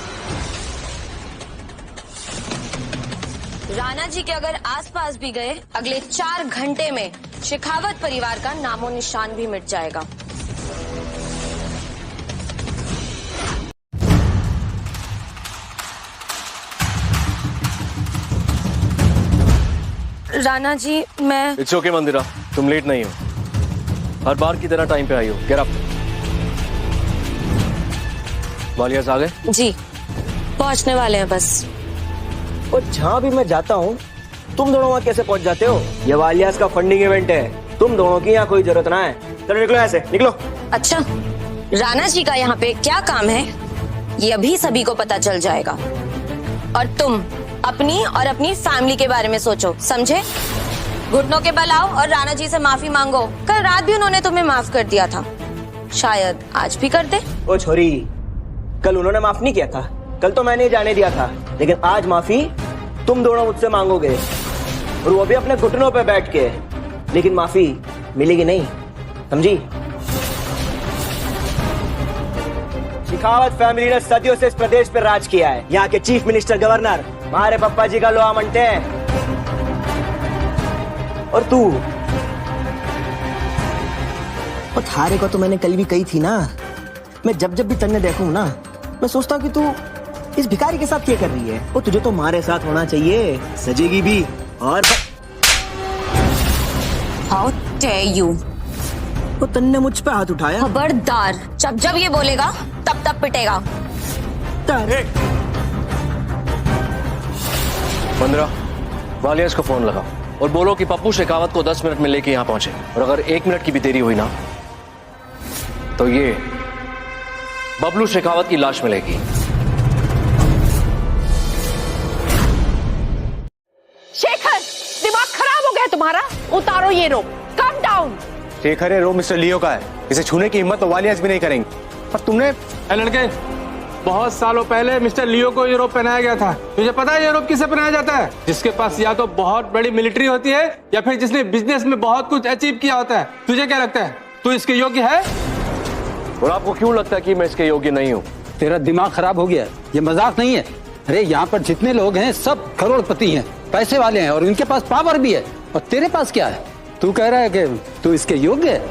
राणा जी के अगर आसपास भी गए, अगले 4 घंटे में शेखावत परिवार का नामो निशान भी मिट जाएगा। राणा जी, मैं। इट्स ओके मंदिरा, तुम लेट नहीं हो, हर बार की तरह टाइम पे आई हो। Get up. वालियास आ गए? जी, पहुंचने वाले हैं बस। और जहाँ भी मैं जाता हूँ तुम दोनों वहाँ कैसे पहुँच जाते हो? ये वालियास का फंडिंग इवेंट है, तुम दोनों की यहाँ कोई जरूरत ना है। चलो निकलो ऐसे, निकलो। अच्छा, राणा जी का यहाँ पे क्या काम है ये अभी सभी को पता चल जाएगा। और तुम अपनी और अपनी फैमिली के बारे में सोचो, समझे? घुटनों के बल आओ और राणा जी से माफी मांगो। कल रात भी उन्होंने तुम्हें माफ कर दिया था, शायद आज भी कर दे। ओ छोरी, कल उन्होंने माफ नहीं किया था, कल तो मैंने जाने दिया था, लेकिन आज माफी तुम दोनों मुझसे मांगोगे, और वो भी अपने घुटनों पे बैठ के। लेकिन माफी मिलेगी नहीं, समझी? शेखावत फैमिली ने सदियों से इस प्रदेश पर राज किया है। यहाँ के चीफ मिनिस्टर, गवर्नर हमारे पप्पा जी का लोहा मनते हैं। और तू, और थारे को तो मैंने कल भी कही थी ना, मैं जब जब भी तन्ने देखूं ना, मैं सोचता हूँ कि तू इस भिखारी के साथ क्या कर रही है। वो तुझे तो हमारे साथ होना चाहिए, सजेगी भी। और हाउ डेयर यू! वो तन ने मुझ पे हाथ उठाया। खबरदार, जब जब ये बोलेगा तब तब पिटेगा। 15 वालियास को फोन लगाओ और बोलो कि पप्पू शेखावत को 10 मिनट में लेके यहां पहुंचे, और अगर 1 मिनट की भी देरी हुई ना तो ये बबलू शेखावत की लाश मिलेगी। शेखर, दिमाग खराब हो गया तुम्हारा? उतारो ये रोप, कम डाउन। शेखर है रो मिस्टर लियो का है, इसे छूने की हिम्मत तो वालियास भी नहीं करेंगे। पर तुमने लड़के, बहुत सालों पहले मिस्टर लियो को ये रोप पहनाया गया था। तुझे पता है ये रोप किसे पहनाया जाता है? जिसके पास या तो बहुत बड़ी मिलिट्री होती है या फिर जिसने बिजनेस में बहुत कुछ अचीव किया होता है। तुझे क्या लगता है, तू इसके योग्य है? और आपको क्यों लगता है कि मैं इसके योग्य नहीं हूं? तेरा दिमाग खराब हो गया है, ये मजाक नहीं है। अरे यहाँ पर जितने लोग हैं सब करोड़पति हैं, पैसे वाले हैं और इनके पास पावर भी है, और तेरे पास क्या है? तू कह रहा है कि तू इसके योग्य है?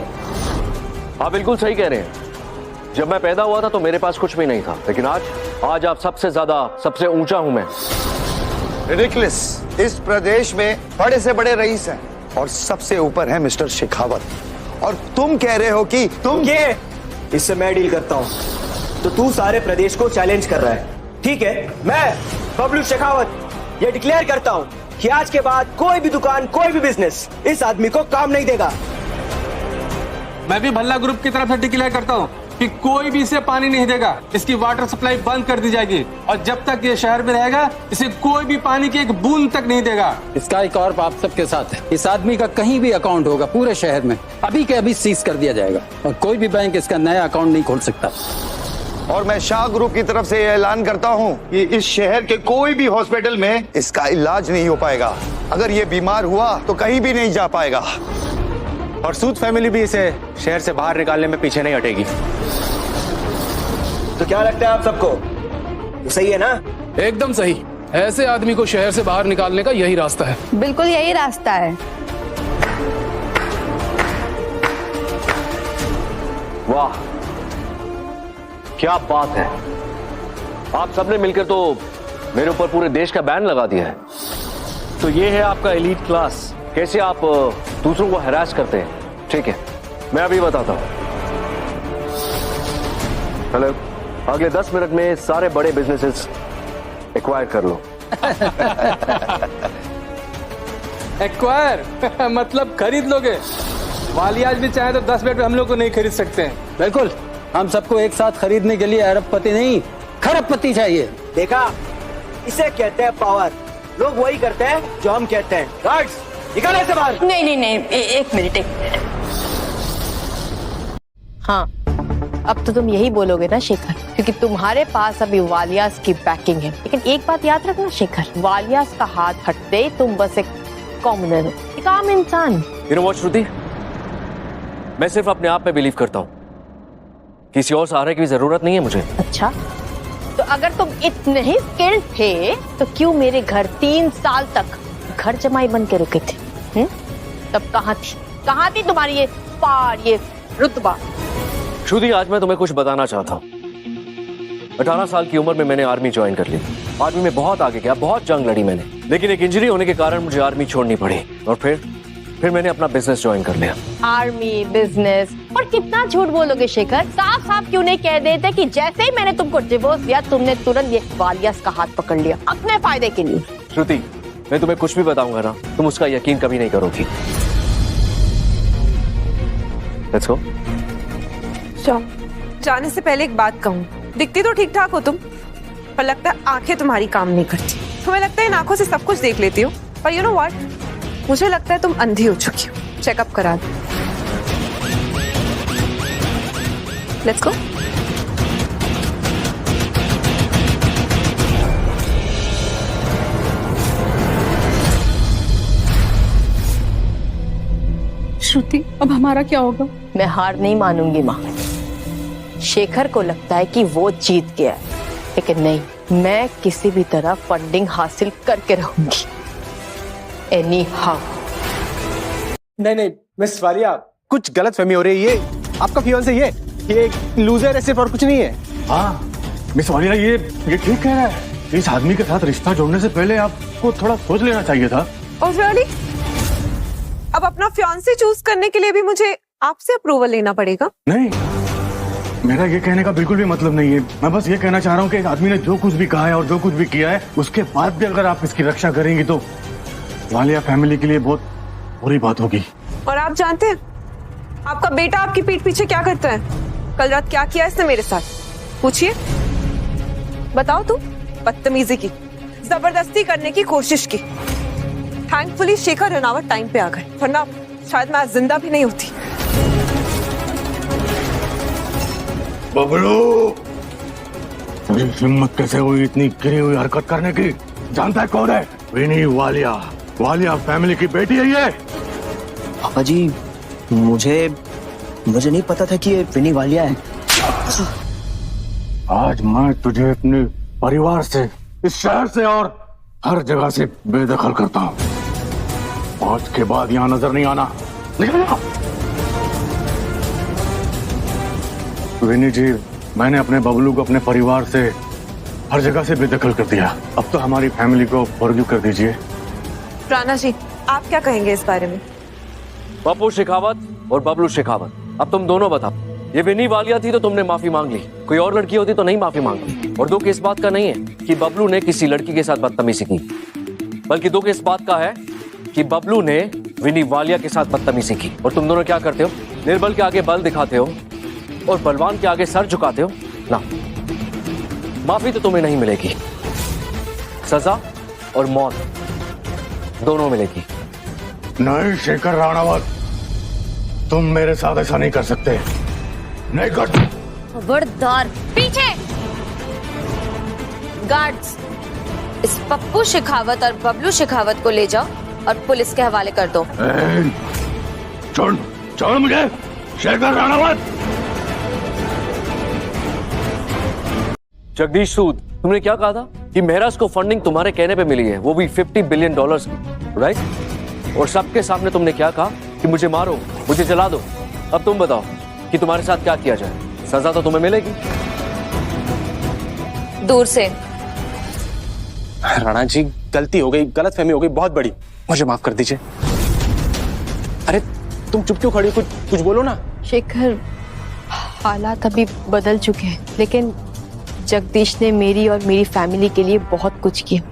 आप बिल्कुल सही कह रहे हैं। जब मैं पैदा हुआ था तो मेरे पास कुछ भी नहीं था, लेकिन आज आप सबसे ज्यादा, सबसे ऊंचा हूं मैं। रिडिकुलस, इस प्रदेश में बड़े से बड़े रईस हैं और सबसे ऊपर है मिस्टर शेखावत, और तुम कह रहे हो कि तुम ये इससे मैं डील करता हूं, तो तू सारे प्रदेश को चैलेंज कर रहा है। ठीक है, मैं बबलू शेखावत ये डिक्लेयर करता हूं कि आज के बाद कोई भी दुकान, कोई भी बिजनेस इस आदमी को काम नहीं देगा। मैं भी भल्ला ग्रुप की तरफ से डिक्लेयर करता हूँ कि कोई भी इसे पानी नहीं देगा। इसकी वाटर सप्लाई बंद कर दी जाएगी, और जब तक ये शहर में रहेगा इसे कोई भी पानी की एक बूंद तक नहीं देगा। स्काई कॉर्प आप सबके साथ है। इस आदमी का कहीं भी अकाउंट होगा पूरे शहर में, अभी के अभी सीज कर दिया जाएगा, और कोई भी बैंक इसका नया अकाउंट नहीं खोल सकता। और मैं शाह ग्रुप की तरफ से ऐलान करता हूं कि इस शहर के कोई भी हॉस्पिटल में इसका इलाज नहीं हो पाएगा। अगर ये बीमार हुआ तो कहीं भी नहीं जा पाएगा। और सूद फैमिली भी इसे शहर से बाहर निकालने में पीछे नहीं हटेगी। तो क्या लगता है आप सबको, तो सही है ना? एकदम सही। ऐसे आदमी को शहर से बाहर निकालने का यही रास्ता है। बिल्कुल यही रास्ता है। वाह, क्या बात है। आप सबने मिलकर तो मेरे ऊपर पूरे देश का बैन लगा दिया है। तो ये है आपका एलीट क्लास, कैसे आप दूसरों को हैरास करते हैं। ठीक है, मैं अभी बताता हूं। हेलो, अगले 10 मिनट में सारे बड़े बिजनेसेस एक्वायर कर लो। एक्वायर मतलब खरीद लोगे? वालियास भी चाहे तो 10 मिनट में हम लोग को नहीं खरीद सकते हैं। बिल्कुल, हम सबको एक साथ खरीदने के लिए अरबपति नहीं खरबपति चाहिए। देखा, इसे कहते हैं पावर। लोग वही करते हैं जो हम कहते हैं। गार्ड्स, निकालो इसे बाहर। नहीं नहीं नहीं, एक मिनट। हाँ, अब तो तुम यही बोलोगे ना शेखर, क्योंकि तुम्हारे पास अभी वालियास की बैकिंग है। लेकिन एक बात याद रखना शेखर, वालियास का हाथ हटते ही तुम बस एक कॉमनर हो, एक आम इंसान। यू नो व्हाट श्रुति, मैं सिर्फ अपने आप पे बिलीव करता हूं, किसी और सहारे की जरूरत नहीं है मुझे। अच्छा, तो अगर तुम इतने ही स्किल्ड थे तो क्यों मेरे घर 3 साल तक घर जमाई बन के रुके थे? तब कहाँ थी तुम्हारी ये पार, ये रुतबा? श्रुति, आज मैं तुम्हें कुछ बताना चाहता हूँ। 18 साल की उम्र में मैंने आर्मी ज्वाइन कर ली। आर्मी में बहुत आगे गया, बहुत जंग लड़ी मैंने, लेकिन एक इंजरी होने के कारण मुझे आर्मी छोड़नी पड़ी, और फिर मैंने अपना बिजनेस ज्वाइन कर लिया। आर्मी, बिजनेस, और कितना झूठ बोलोगे शेखर? साफ साफ क्यों नहीं कह देते कि जैसे ही मैंने तुमको डिवोर्स दिया तुमने तुरंत ये वालियास का हाथ पकड़ लिया अपने फायदे के लिए? श्रुति, मैं तुम्हें कुछ भी बताऊंगा ना, तुम उसका यकीन कभी नहीं करोगी। Let's go. जाने से पहले एक बात कहूँ, दिखती तो ठीक ठाक हो तुम, पर लगता है आंखें तुम्हारी काम नहीं करती। तुम्हें लगता है इन आंखों से सब कुछ देख लेती हो, पर यू नो व्हाट, मुझे लगता है तुम अंधी हो चुकी हो। चेकअप करा दो। Let's go. श्रुति, अब हमारा क्या होगा? मैं हार नहीं मानूंगी माँ। शेखर को लगता है कि वो जीत गया है, लेकिन नहीं, मैं किसी भी तरह फंडिंग हासिल करके रहूंगी। Any how. नहीं मिस वालिया, कुछ गलतफहमी हो रही है। ये आपका फियांसे ये एक लूजर है सिर्फ, और कुछ नहीं है। हाँ मिस वालिया, ये ठीक कह रहा है। इस आदमी के साथ रिश्ता जोड़ने से पहले आपको थोड़ा सोच लेना चाहिए था। Oh really? अब अपना फियांसे चूज करने के लिए भी मुझे आपसे अप्रूवल लेना पड़ेगा। नहीं, मेरा ये कहने का बिल्कुल भी मतलब नहीं है। मैं बस ये कहना चाह रहा हूँ कि एक आदमी ने जो कुछ भी कहा है और जो कुछ भी किया है, उसके बाद भी अगर आप इसकी रक्षा करेंगी तो वालिया फैमिली के लिए बहुत बुरी बात होगी। और आप जानते हैं आपका बेटा आपकी पीठ पीछे क्या करता है? कल रात क्या किया इसने मेरे साथ? पूछिए, बताओ तुम। बदतमीजी की, जबरदस्ती करने की कोशिश की। थैंकफुली शेखर रनावत टाइम पे आ गए, वरना शायद मैं आज जिंदा भी नहीं होती। बबलू, तेरी हिम्मत कैसे हुई इतनी गिरी हुई हरकत करने की? जानता है कौन है? विनी वालिया। वालिया फैमिली की बेटी है ये। पापा जी, मुझे नहीं पता था कि ये विनी वालिया है। आज मैं तुझे अपने परिवार से, इस शहर से और हर जगह से बेदखल करता हूँ। आज के बाद यहाँ नजर नहीं आना। निकलना। विनी जी, मैंने अपने बबलू को अपने परिवार से हर जगह से बेदखल कर दिया। अब तो हमारी फैमिली को फॉरगिव कर दीजिए। राणा जी, आप क्या कहेंगे इस बारे में? पप्पू शेखावत और बबलू शेखावत, अब तुम दोनों बताओ। ये विनी वालिया थी तो तुमने माफी मांग ली, कोई और लड़की होती तो नहीं माफी मांगती। और दुख इस बात का नहीं है कि बबलू ने किसी लड़की के साथ बदतमीजी की, बल्कि दुख इस बात का है कि बबलू ने विनी वालिया के साथ बदतमीजी की। और तुम दोनों क्या करते हो? निर्बल के आगे बल दिखाते हो और बलवान के आगे सर झुकाते हो ना। माफी तो तुम्हें नहीं मिलेगी, सजा और मौत दोनों मिलेगी। नहीं शेखर राणावत, तुम मेरे साथ ऐसा नहीं कर सकते। नहीं कर। खबरदार, पीछे। गार्ड्स, इस पप्पू शेखावत और बबलू शेखावत को ले जाओ और पुलिस के हवाले कर दो। छोड़ छोड़ मुझे, शेखर राणावत। जगदीश सूद, तुमने क्या कहा था कि मेहराज को फंडिंग तुम्हारे कहने पे मिली है, वो भी $50 बिलियन की, राइट? और सबके सामने तुमने क्या कहा कि मुझे मारो, मुझे जला दो। अब तुम बताओ कि तुम्हारे साथ क्या किया जाए? सजा तो तुम्हें मिलेगी। दूर से। राणा जी, गलती हो गई, गलतफहमी हो गई बहुत बड़ी, मुझे माफ कर दीजिए। अरे तुम चुप क्यों खड़ी? कुछ बोलो ना। शेखर, हालात अभी बदल चुके हैं, लेकिन जगदीश ने मेरी और मेरी फैमिली के लिए बहुत कुछ किया।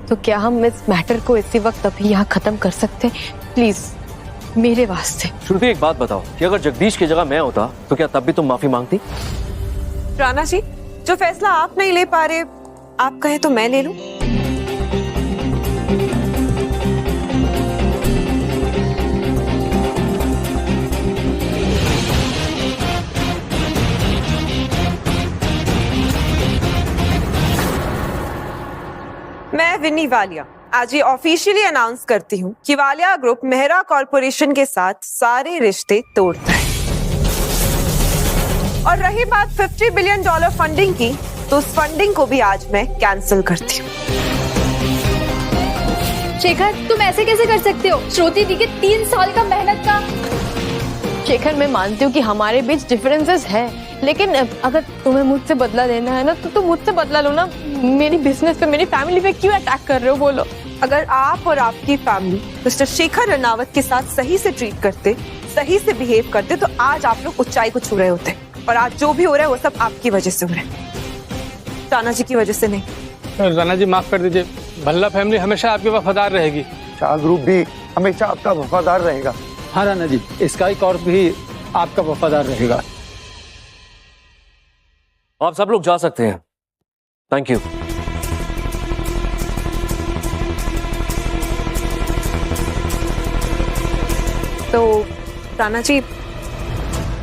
तो क्या हम इस मैटर को इसी वक्त अभी यहाँ खत्म कर सकते हैं? प्लीज, मेरे वास्ते। श्रुति, एक बात बताओ कि अगर जगदीश की जगह मैं होता तो क्या तब भी तुम माफी मांगती? राणा जी, जो फैसला आप नहीं ले पा रहे, आप कहे तो मैं ले लूं। मैं विनी वालिया आज ये ऑफिशियली अनाउंस करती हूँ कि वालिया ग्रुप मेहरा कॉर्पोरेशन के साथ सारे रिश्ते तोड़ता है। और रही बात $50 बिलियन फंडिंग की, तो उस फंडिंग को भी आज मैं कैंसिल करती हूँ। शेखर, तुम ऐसे कैसे कर सकते हो? श्रुति दी के 3 साल का मेहनत का। शेखर, मैं मानती हूँ कि हमारे बीच डिफरेंसेस है, लेकिन अगर तुम्हें मुझसे बदला लेना है ना, तो तुम मुझसे बदला लो ना। मेरी बिजनेस पे, मेरी फैमिली पे क्यों अटैक कर रहे हो? बोलो। अगर आप और आपकी फैमिली मिस्टर शेखर रनावत के साथ सही से ट्रीट करते, सही से बिहेव करते, तो आज आप लोग ऊंचाई को छू रहे होते। और आज जो भी हो रहा है वो सब आपकी वजह से हो रहा है, राणा जी की वजह से नहीं। राणा जी, माफ कर दीजिए। भल्ला फैमिली हमेशा आपके वफादार रहेगी। शाह ग्रुप भी हमेशा आपका वफादार रहेगा। हाँ राणा जी, स्काई कॉर्प भी आपका वफादार रहेगा। आप सब लोग जा सकते हैं। Thank you. तो राणा जी,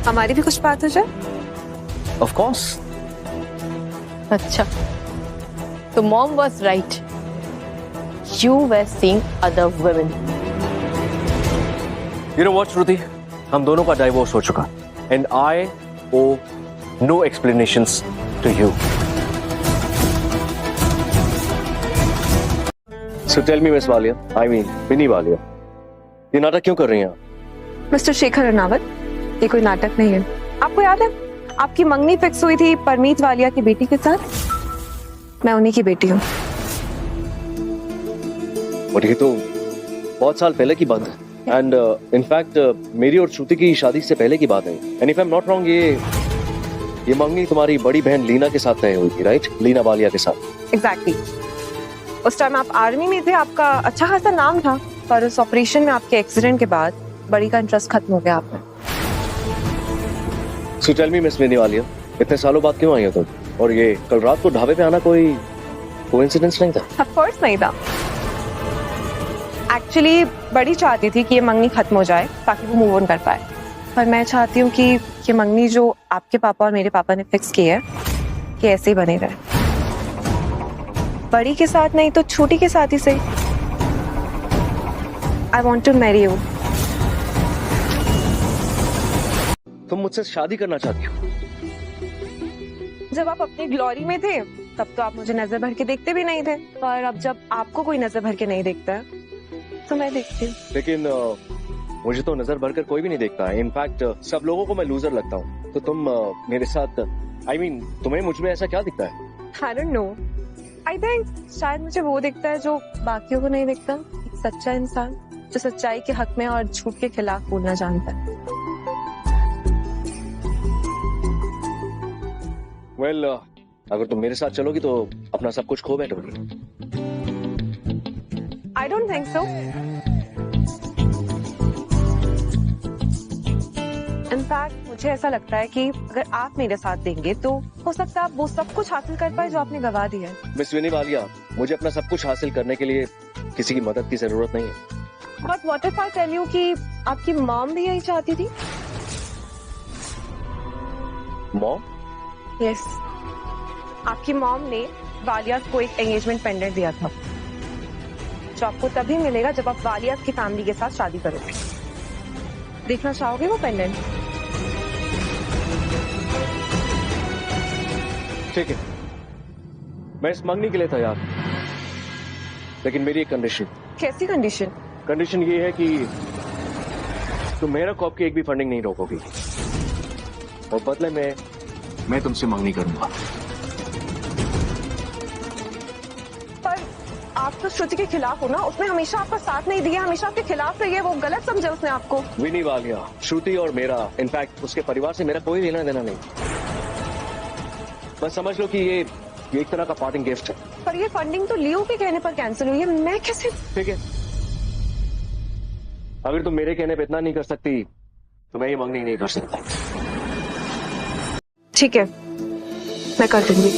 हमारी भी कुछ बात हो जाए? Of course. अच्छा, तो mom was right, you were seeing other women. You know what Shruti, हम दोनों का डाइवोर्स हो चुका and I owe no explanations to you. So tell me miss Walia, I mean Vini Walia, ये नाटक क्यों कर रही हैं आप? मिस्टर शेखर रनावत, ये कोई नाटक नहीं है। आपको याद है आपकी मंगनी फिक्स हुई थी परमीत वालिया की बेटी के साथ? मैं उन्हीं की बेटी हूँ। और ये तो बहुत साल पहले की बात है। एंड इनफैक्ट मेरी और श्रुति की शादी से पहले की बात है। And if I am not wrong, ये मंगनी तुम्हारी बड़ी बहन लीना के साथ तय हुई थी, राइट? लीना वालिया के साथ। एग्जैक्टली। उस टाइम आप आर्मी में थे, आपका अच्छा खासा नाम था, पर उस ऑपरेशन में आपके एक्सीडेंट के बाद बड़ी का इंटरेस्ट खत्म हो गया आप में। So tell me miss Walia, इतने सालों बाद क्यों आई हो तुम? और ये कल रात को ढाबे पे आना कोई कोइंसिडेंस नहीं था? ऑफ कोर्स नहीं था। एक्चुअली बड़ी चाहती थी कि ये मंगनी खत्म हो जाए ताकि वो मूव ऑन कर पाए, पर मैं चाहती हूँ कि ये मंगनी जो आपके पापा और मेरे पापा ने फिक्स की है कि ऐसे ही बने रहे, बड़ी के साथ नहीं तो छोटी के साथ ही सही। I want to marry you. तुम मुझसे शादी करना चाहती हो? जब आप अपनी ग्लोरी में थे तब तो आप मुझे नजर भर के देखते भी नहीं थे, पर अब जब आपको कोई नजर भर के नहीं देखता है तो मैं देखती हूँ। लेकिन मुझे तो नजर भरकर कोई भी नहीं देखता है। इनफैक्ट सब लोगों को मैं लूजर लगता हूँ, तो तुम मेरे साथ आई मीन तुम्हें मुझ में ऐसा क्या दिखता है? I don't know. I think शायद मुझे वो दिखता है जो बाकियों को नहीं दिखता, एक सच्चा इंसान जो सच्चाई के हक में और झूठ के खिलाफ बोलना जानता है। वेल, अगर तुम मेरे साथ चलोगी तो अपना सब कुछ खो बैठोगी। I don't think so. In fact मुझे ऐसा लगता है कि अगर आप मेरे साथ देंगे तो हो सकता है आप वो सब कुछ हासिल कर पाए जो आपने गवा दिया है। मिस विनी वालिया, मुझे अपना सब कुछ हासिल करने के लिए किसी की मदद की जरूरत नहीं है। But what if I tell you कि आपकी मॉम भी यही चाहती थी? मॉम? यस, आपकी मॉम ने वालिया को एक एंगेजमेंट पेंडेंट दिया था जो आपको तभी मिलेगा जब आप वालिया की फैमिली के साथ शादी करोगे। देखना चाहोगे वो पेंडेंट? ठीक है, मैं इस मंगनी के लिए तैयार हूं, लेकिन मेरी एक कंडीशन। कैसी कंडीशन? कंडीशन ये है कि तुम मेरा कॉप की एक भी फंडिंग नहीं रोकोगी और बदले में मैं तुमसे मंगनी करूंगा। पर आप तो श्रुति के खिलाफ हो ना, उसने हमेशा आपका साथ नहीं दिया, हमेशा आपके खिलाफ रही है, वो गलत समझा उसने आपको। विनी वालिया, श्रुति और मेरा, इनफैक्ट उसके परिवार से मेरा कोई लेना देना नहीं। बस समझ लो कि ये एक तरह का पार्टिंग गिफ्ट है। पर ये फंडिंग तो लियो के कहने पर कैंसिल हुई है, मैं कैसे? ठीक है, अगर तुम मेरे कहने पे इतना नहीं कर सकती तो मैं ये मंगनी नहीं कर सकता। ठीक है, मैं कर दूंगी।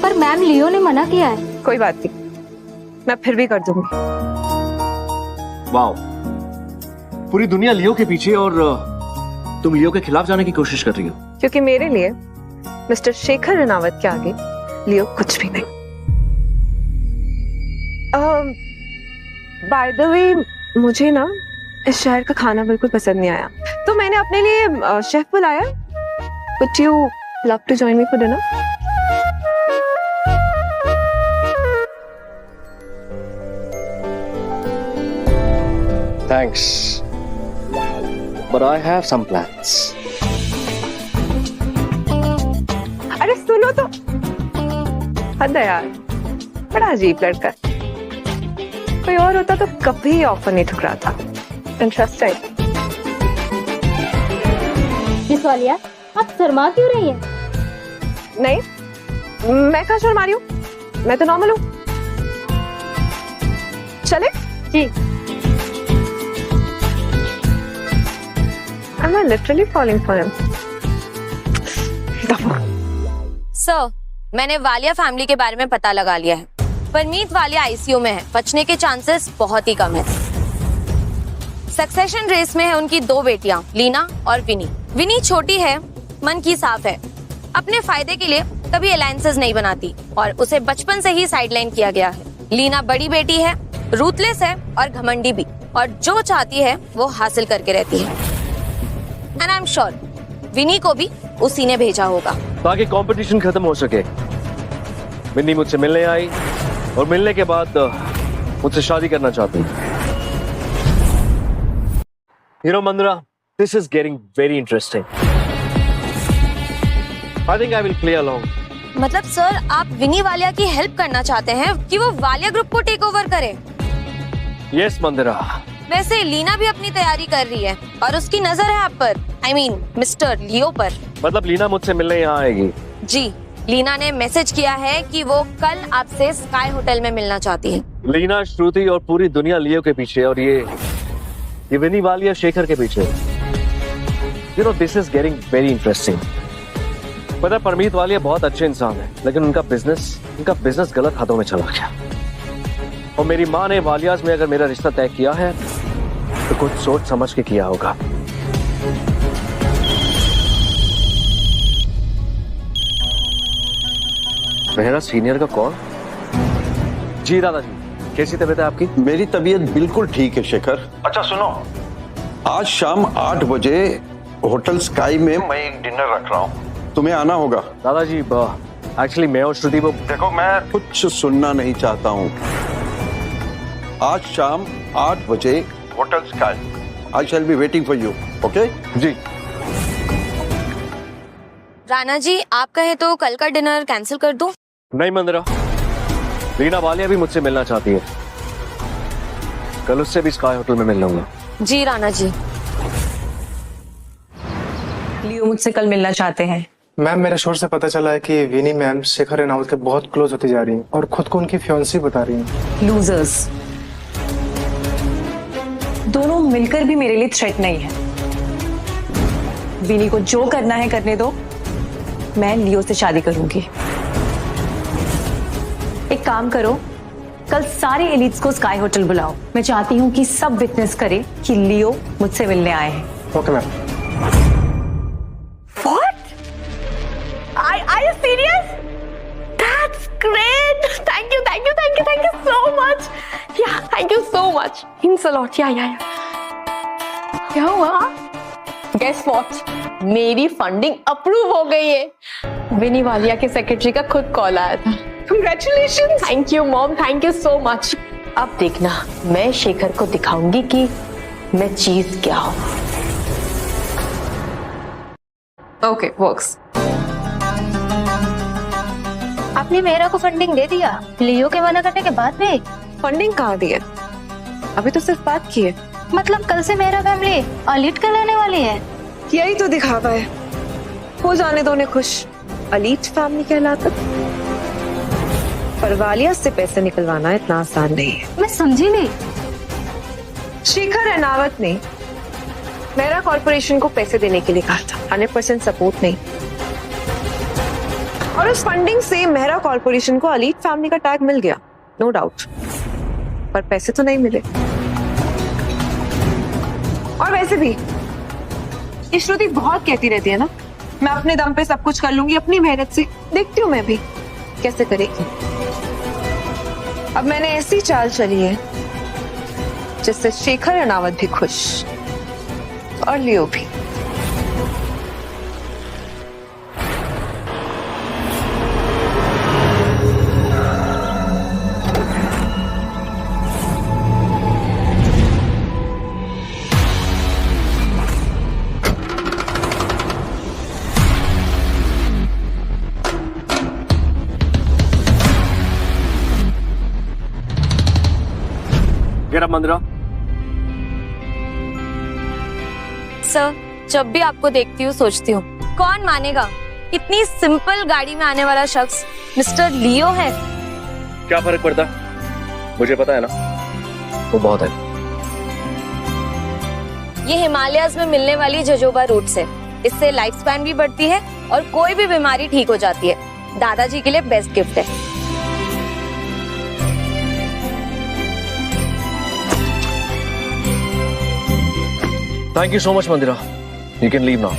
पर मैम, लियो ने मना किया है। कोई बात नहीं, मैं फिर भी कर दूंगी। वाओ, पूरी दुनिया लियो के पीछे और तुम लियो के खिलाफ जाने की कोशिश कर रही हो? क्योंकि मेरे लिए मिस्टर शेखर रनावत के आगे लियो कुछ भी नहीं। बाय द वे, मुझे ना इस शहर का खाना बिल्कुल पसंद नहीं आया, तो मैंने अपने लिए शेफ बुलाया। Would you love to join me for dinner? Thanks, but I have some plans. अरे सुनो तो, हद है यार, बड़ा अजीब लड़का है। कोई और होता तो कभी ऑफर नहीं ठुकराता। इंटरेस्टिंग। मिस वालिया, आप शर्मा क्यों रही हैं? नहीं, मैं कहाँ शर्मा रही हूँ, मैं तो नॉर्मल हूँ। चले? जी। Am I literally falling for him? Sir, मैंने वालिया फैमिली के बारे में पता लगा लिया है। परमीत वालिया आईसीयू में है, बचने के चांसेस बहुत ही कम है। सक्सेशन रेस में है उनकी दो बेटियां, लीना और विनी। विनी छोटी है, मन की साफ है, अपने फायदे के लिए कभी अलायंसेस नहीं बनाती और उसे बचपन से ही साइडलाइन किया गया है। लीना बड़ी बेटी है, रूथलेस है और घमंडी भी, और जो चाहती है वो हासिल करके रहती है। एंड आई एम श्योर विनी को भी उसी ने भेजा होगा ताकि कंपटीशन खत्म हो सके। विनी मुझसे मिलने आई और मिलने के बाद मुझसे शादी करना चाहती है। You know, Mandra, this is getting very interesting. I think I will play along. मतलब सर, आप विनी वालिया की हेल्प करना चाहते हैं कि वो वालिया ग्रुप को टेक ओवर करे? Yes, Mandra. वैसे लीना भी अपनी तैयारी कर रही है और उसकी नजर है आप पर, I mean, मिस्टर लियो पर। मतलब लीना मुझसे मिलने यहाँ आएगी? जी, लीना ने मैसेज किया है कि वो कल आपसे स्काई होटल में मिलना चाहती है। लीना, श्रुति और पूरी दुनिया लियो के पीछे, और ये विनी वालिया शेखर के पीछे। You know, this is getting very interesting. पता है, परमीत वालिया बहुत अच्छे इंसान है, लेकिन उनका बिजनेस गलत हाथों में चला गया। और मेरी माँ ने वालियास में अगर मेरा रिश्ता तय किया है तो कुछ सोच समझ के किया होगा। मेरा सीनियर का कॉल। जी दादाजी, कैसी तबीयत है आपकी? मेरी तबीयत बिल्कुल ठीक है शेखर। अच्छा सुनो, आज शाम 8 बजे होटल स्काई में मैं एक डिनर रख रहा हूँ, तुम्हें आना होगा। दादाजी, एक्चुअली मैं और श्रुति वो, देखो मैं कुछ सुनना नहीं चाहता हूँ। आज शाम 8 बजे hotel Sky, I shall be waiting for you. Okay जी। राणा जी, आप कहे तो कल का डिनर कैंसिल कर दूं? नहीं मंदिरा, लीना वालिया भी मुझसे मिलना चाहती है। कल उससे भी स्काई होटल में मिल लूंगा। जी राणा जी। लियो मुझसे कल मिलना चाहते हैं। मैम, मेरे शोर से पता चला है कि विनी मैम शेखर रेनावत के बहुत क्लोज होती जा रही हैं और खुद को उनकी फियांसी बता रही हैं। लूजर्स, दोनों मिलकर भी मेरे लिए थ्रेट नहीं है। विनी को जो करना है करने दो, मैं लियो से शादी करूंगी। एक काम करो, कल सारे एलिट्स को स्काई होटल बुलाओ। मैं चाहती हूँ कि सब विटनेस करें कि लियो मुझसे मिलने आए हैं। Okay ma'am. What? Are you serious? That's great. Thank you so much. Yeah, thank you so much. Means a lot. Yeah. क्या हुआ? Guess what? मेरी फंडिंग अप्रूव हो गई है। विनी वालिया के सेक्रेटरी का खुद कॉल आया था। Congratulations. Thank you mom. Thank you so much. अब देखना, मैं शेखर को दिखाऊंगी कि मैं चीज क्या हूँ। Okay, works. आपने मेहरा को फंडिंग दे दिया लियो के मना करने के बाद में? फंडिंग कहाँ दी है? अभी तो सिर्फ बात की है। मतलब कल से मेरा फैमिली अलीट कर लेने वाली है? यही तो दिखावा है। हो जाने दो उन्हें खुश। अलीट फैमिली कहलाता। पर वालिया से पैसे निकलवाना इतना आसान नहीं है। मैं समझी नहीं। शेखर रेनावत ने मेरा कॉर्पोरेशन को पैसे देने के लिए कहा था, 100% सपोर्ट नहीं। और उस फंडिंग से मेरा कॉर्पोरेशन को अलीट फैमिली का टैग मिल गया, नो डाउट। पर पैसे तो नहीं मिले। और वैसे भी ये श्रुति बहुत कहती रहती है ना, मैं अपने दम पे सब कुछ कर लूंगी अपनी मेहनत से। देखती हूँ मैं भी कैसे करेगी। अब मैंने ऐसी चाल चली है जिससे शेखर रेनावत भी खुश और लियो भी। मंदिरा, सर, जब भी आपको देखती हूँ सोचती हूँ, कौन मानेगा इतनी सिंपल गाड़ी में आने वाला शख्स मिस्टर लियो है। क्या फर्क पड़ता? मुझे पता है ना, वो बहुत है। ये हिमालयाज में मिलने वाली जजोबा रूट्स है। इससे लाइफ स्पैन भी बढ़ती है और कोई भी बीमारी ठीक हो जाती है। दादाजी के लिए बेस्ट गिफ्ट है। Thank you so much, Mandira. You can leave now.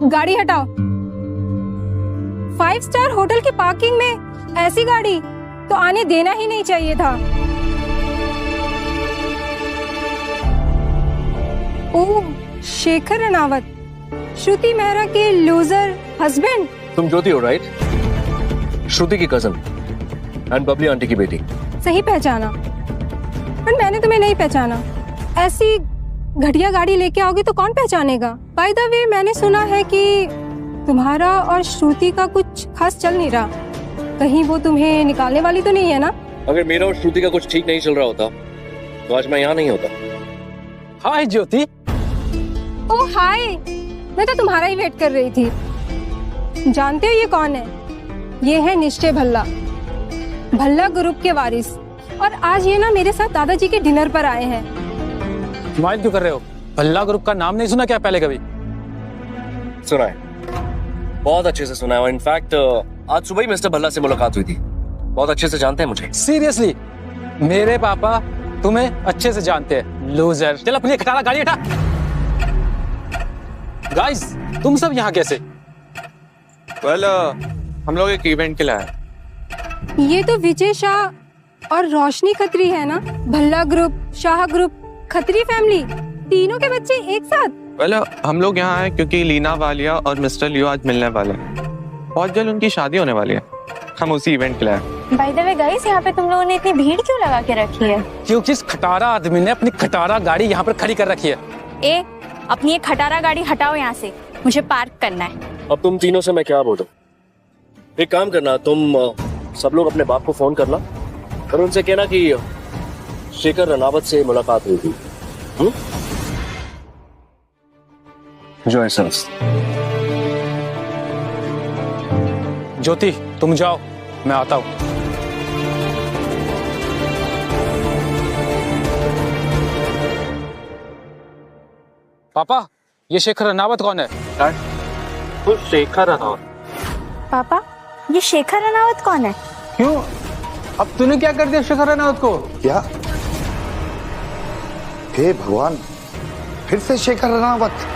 गाड़ी हटाओ। 5 स्टार होटल की पार्किंग में ऐसी गाड़ी तो आने देना ही नहीं चाहिए था। ओह, शेखर रेनावत, श्रुति मेहरा के लूजर हस्बैंड। तुम ज्योति हो, राइट? श्रुति की कजन एंड बबली आंटी की बेटी। सही पहचाना, पर मैंने तुम्हें नहीं पहचाना। ऐसी घटिया गाड़ी लेके आओगे तो कौन पहचानेगा? बाय द वे, मैंने सुना है कि तुम्हारा और श्रुति का कुछ खास चल नहीं रहा। कहीं वो तुम्हें निकालने वाली तो नहीं है ना? अगर मेरा और श्रुति का कुछ ठीक नहीं चल रहा होता तो आज मैं यहाँ नहीं होता। हाय ज्योति। ओह हाय, मैं तो तुम्हारा ही वेट कर रही थी। जानते हो ये कौन है? ये है निश्चय भल्ला, भल्ला ग्रुप के वारिस। और आज ये ना मेरे साथ दादाजी के डिनर पर आए हैं। स्माइल क्यों कर रहे हो? भल्ला ग्रुप का नाम नहीं सुना क्या पहले कभी? सुना है, बहुत अच्छे से सुना है। और इनफैक्ट आज सुबह ही मिस्टर भल्ला से मुलाकात हुई थी। बहुत अच्छे से जानते हैं मुझे। सीरियसली? मेरे पापा तुम्हें अच्छे से जानते हैं। लूजर। चल अपनी खटारा गाड़ी हटा। गाइस, तुम सब यहाँ कैसे? वेल, हम लोग एक इवेंट के लिए आए। ये तो विजय शाह और रोशनी खत्री है ना? Bhalla group, Shah group, Khatri family, तीनों के बच्चे एक साथ। वेल, हम लोग यहाँ आए क्योंकि लीना वालिया और मिस्टर लियो आज मिलने वाले हैं। बहुत जल्द उनकी शादी होने वाली है। हम उसी इवेंट के लिए आए। बाय द वे गाइस, यहाँ पे तुम लोगों ने इतनी भीड़ क्यों लगा के रखी है? क्योंकि इस खटारा आदमी ने अपनी खटारा गाड़ी यहाँ पर खड़ी कर रखी है। ए, अपनी ये खटारा गाड़ी हटाओ यहाँ से, मुझे पार्क करना है। अब तुम तीनों से मैं क्या बोलूं? एक काम करना, तुम सब लोग अपने बाप को फोन करना और उनसे कहना कि शेखर रनावत से मुलाकात हुई थी। जो है सर। ज्योति, तुम जाओ, मैं आता हूँ। पापा, ये शेखर रनावत कौन है? तो शेखर रनावत। पापा, ये शेखर रनावत कौन है? क्यों? अब तूने क्या कर दिया शेखर रनावत को? क्या? हे भगवान, फिर से Shekhar Ranaut?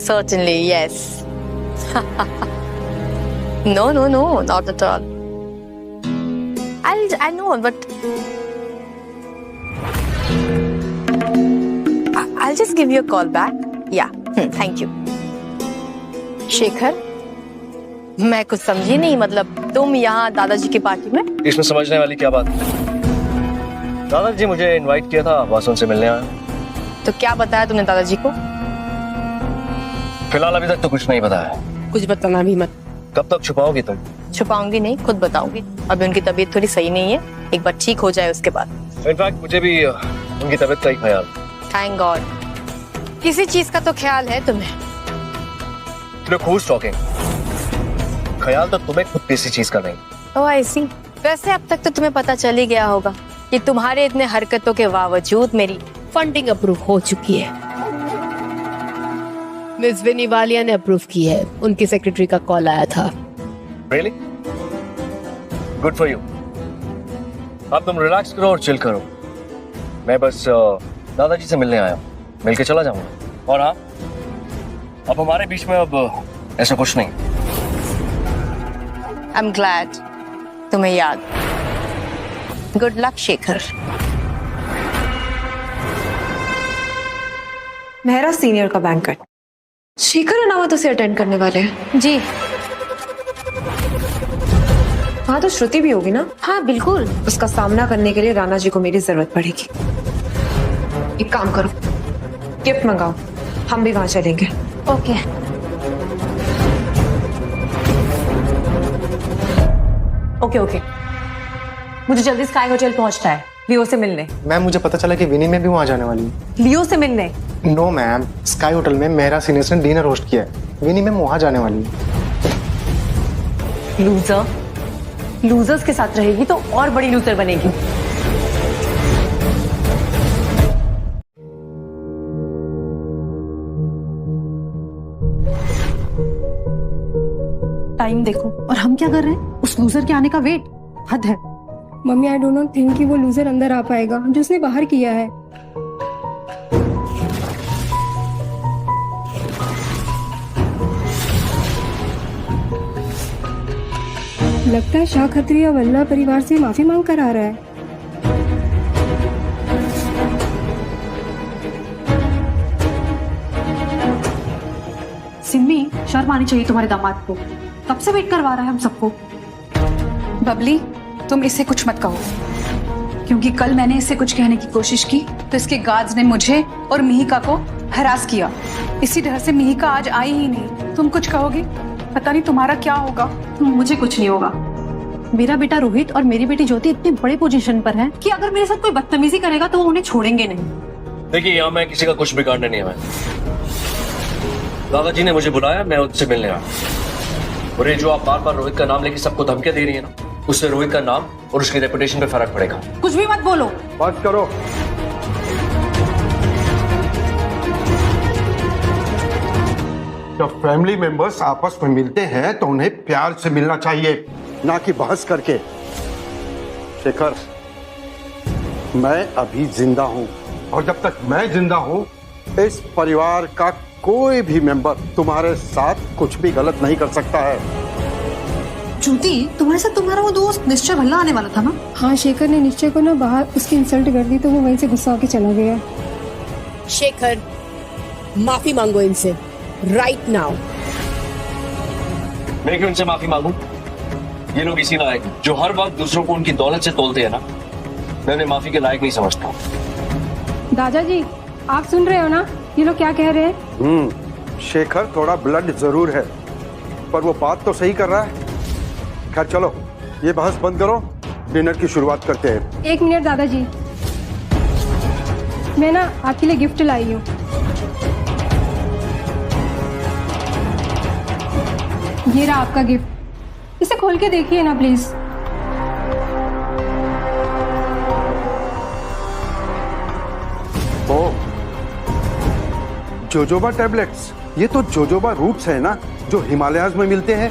Certainly, yes. No, not at all. I know, but I'll just give you a call back. Yeah, thank you. Shekhar, मैं कुछ समझी नहीं। मतलब तुम यहाँ दादाजी की पार्टी में? इसमें समझने वाली क्या बात? दादाजी मुझे इनवाइट किया था, बस उनसे मिलने आया। तो क्या बताया तुमने दादाजी को? फिलहाल अभी तक तो कुछ नहीं बताया। कुछ बताना भी मत। कब तक छुपाओगी तुम? छुपाऊंगी नहीं, खुद बताऊंगी। अभी उनकी तबीयत थोड़ी सही नहीं है, एक बार ठीक हो जाए उसके बाद। इनफैक्ट मुझे भी उनकी तबीयत का ही ख्याल। थैंक गॉड, किसी चीज का तो ख्याल है तुम्हें। Who's talking? ख्याल तो तुम्हें खुद किसी चीज का नहीं। ओह आई सी। वैसे अब तक तो तुम्हें पता चल ही गया होगा कि तुम्हारे इतने हरकतों के बावजूद मेरी फंडिंग अप्रूव हो चुकी है। मिस विनी वालिया ने अप्रूव की है। उनकी सेक्रेटरी का कॉल आया था। Really? Good for you. अब तुम रिलैक्स करो और चिल करो। मैं बस दादाजी से मिलने आया हूँ, मिलके चला जाऊंगा। और हाँ, अब हमारे बीच में अब ऐसा कुछ नहीं। आई एम ग्लैड, तुम्हें याद। Good luck Shekhar. Mehra senior का बैंकर शेखर रनावत उसे अटेंड करने वाले हैं। जी हाँ, तो श्रुति भी होगी ना? हाँ बिल्कुल। उसका सामना करने के लिए राणा जी को मेरी जरूरत पड़ेगी। एक काम करो, गिफ्ट मंगाओ, हम भी वहां चलेंगे। ओके। ओके, मुझे जल्दी स्काई होटल पहुंचना है लियो से मिलने। मैम, मुझे पता चला कि विनी में भी वहाँ जाने वाली है। लियो से मिलने? नो मैम, स्काई होटल में मेहरा सीनियर्स ने डिनर होस्ट किया है। विनी मैम वहाँ जाने वाली है। लूजर, लूजर्स के साथ रहेगी तो और बड़ी लूजर बनेगी। टाइम देखो, और हम क्या कर रहे हैं? उस लूजर के आने का वेट। हद है। Mummy, I don't not think कि वो लूजर अंदर आ पाएगा जो उसने बाहर किया है। लगता है शाह खत्री या वल्ला परिवार से माफी मांग कर आ रहा है। सिम्मी, शर्म आनी चाहिए तुम्हारे दामाद को। कब से वेट करवा रहा है हम सबको। बबली, तुम इसे कुछ मत कहो। क्योंकि कल मैंने इससे कुछ कहने की कोशिश की तो इसके गार्ड्स ने मुझे और मिहिका को हरास किया। इसी डर से मिहिका आज आई ही नहीं। तुम कुछ कहोगे? पता नहीं तुम्हारा क्या होगा। मुझे कुछ नहीं होगा। मेरा बेटा रोहित और मेरी बेटी ज्योति इतने बड़े पोजीशन पर है कि अगर मेरे साथ कोई बदतमीजी करेगा तो वो उन्हें छोड़ेंगे नहीं। देखिए, यहाँ मैं किसी का कुछ बिगाड़ने नहीं आया। दादाजी ने मुझे बुलाया, मैं उससे मिलने आया। और ये जो आप बार बार रोहित का नाम लेके सबको धमकियां दे रही है ना, उससे रोहित का नाम और उसकी रेपुटेशन पे फर्क पड़ेगा। कुछ भी मत बोलो। बात करो। जब फैमिली मेंबर्स आपस में मिलते हैं तो उन्हें प्यार से मिलना चाहिए, ना कि बहस करके। शेखर, मैं अभी जिंदा हूं और जब तक मैं जिंदा हूं इस परिवार का कोई भी मेंबर तुम्हारे साथ कुछ भी गलत नहीं कर सकता है। ज्योति, तुम्हारे साथ तुम्हारा वो दोस्त निश्चय भल्ला आने वाला था ना? हाँ, शेखर ने निश्चय को ना बाहर उसकी इंसल्ट कर दी तो वो वहीं से गुस्सा होकर चला गया। शेखर, माफी मांगो इनसे राइट नाउ। मैं क्यों इनसे माफी मांगू? ये लोग इसी लायक हैं जो हर वक्त दूसरों को उनकी दौलत से तोलते हैं ना। मैं उन्हें माफी के लायक नहीं समझता। दादाजी, आप सुन रहे हो ना ये लोग क्या कह रहे हैं? शेखर थोड़ा ब्लड जरूर है, पर वो बात तो सही कर रहा है। खैर चलो, ये बहस बंद करो, डिनर की शुरुआत करते हैं। 1 मिनट दादाजी, मैं ना आपके लिए गिफ्ट लाई हूँ। ये रहा आपका गिफ्ट, इसे खोल के देखिए ना प्लीज। O, jojoba tablets. ये तो जोजोबा रूट्स है ना, जो हिमालयाज में मिलते हैं।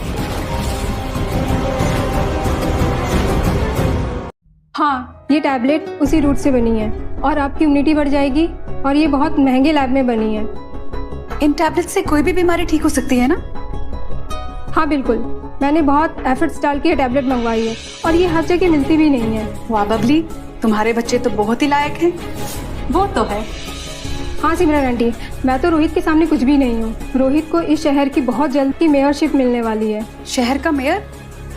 हाँ, ये टैबलेट उसी रूट से बनी है और आपकी इम्यूनिटी बढ़ जाएगी और ये बहुत महंगे लैब में बनी है। इन टैबलेट से कोई भी बीमारी ठीक हो सकती है ना? हाँ बिल्कुल, मैंने बहुत एफर्ट्स डाल के ये टैबलेट मंगवाई है और ये हर जगह मिलती भी नहीं है। वाह बबली, तुम्हारे बच्चे तो बहुत ही लायक हैं। वो तो है। हाँ सिमरन आंटी, मैं तो रोहित के सामने कुछ भी नहीं हूँ। रोहित को इस शहर की बहुत जल्द की मेयरशिप मिलने वाली है। शहर का मेयर?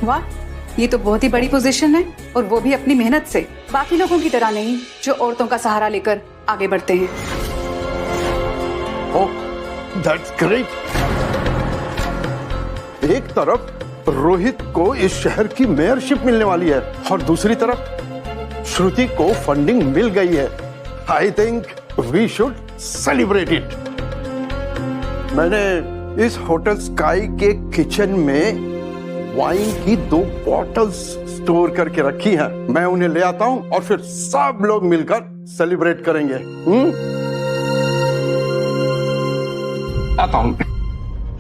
वाह, ये तो बहुत ही बड़ी पोजीशन है, और वो भी अपनी मेहनत से। बाकी लोगों की तरह नहीं जो औरतों का सहारा लेकर आगे बढ़ते हैं। ओह, दैट्स ग्रेट। एक तरफ रोहित को इस शहर की मेयरशिप मिलने वाली है और दूसरी तरफ श्रुति को फंडिंग मिल गई है। I think we should celebrate it. मैंने इस होटल स्काई के किचन में वाइन की 2 बॉटल्स स्टोर करके रखी हैं। मैं उन्हें ले आता हूं और फिर सब लोग मिलकर सेलिब्रेट करेंगे। आता हूं।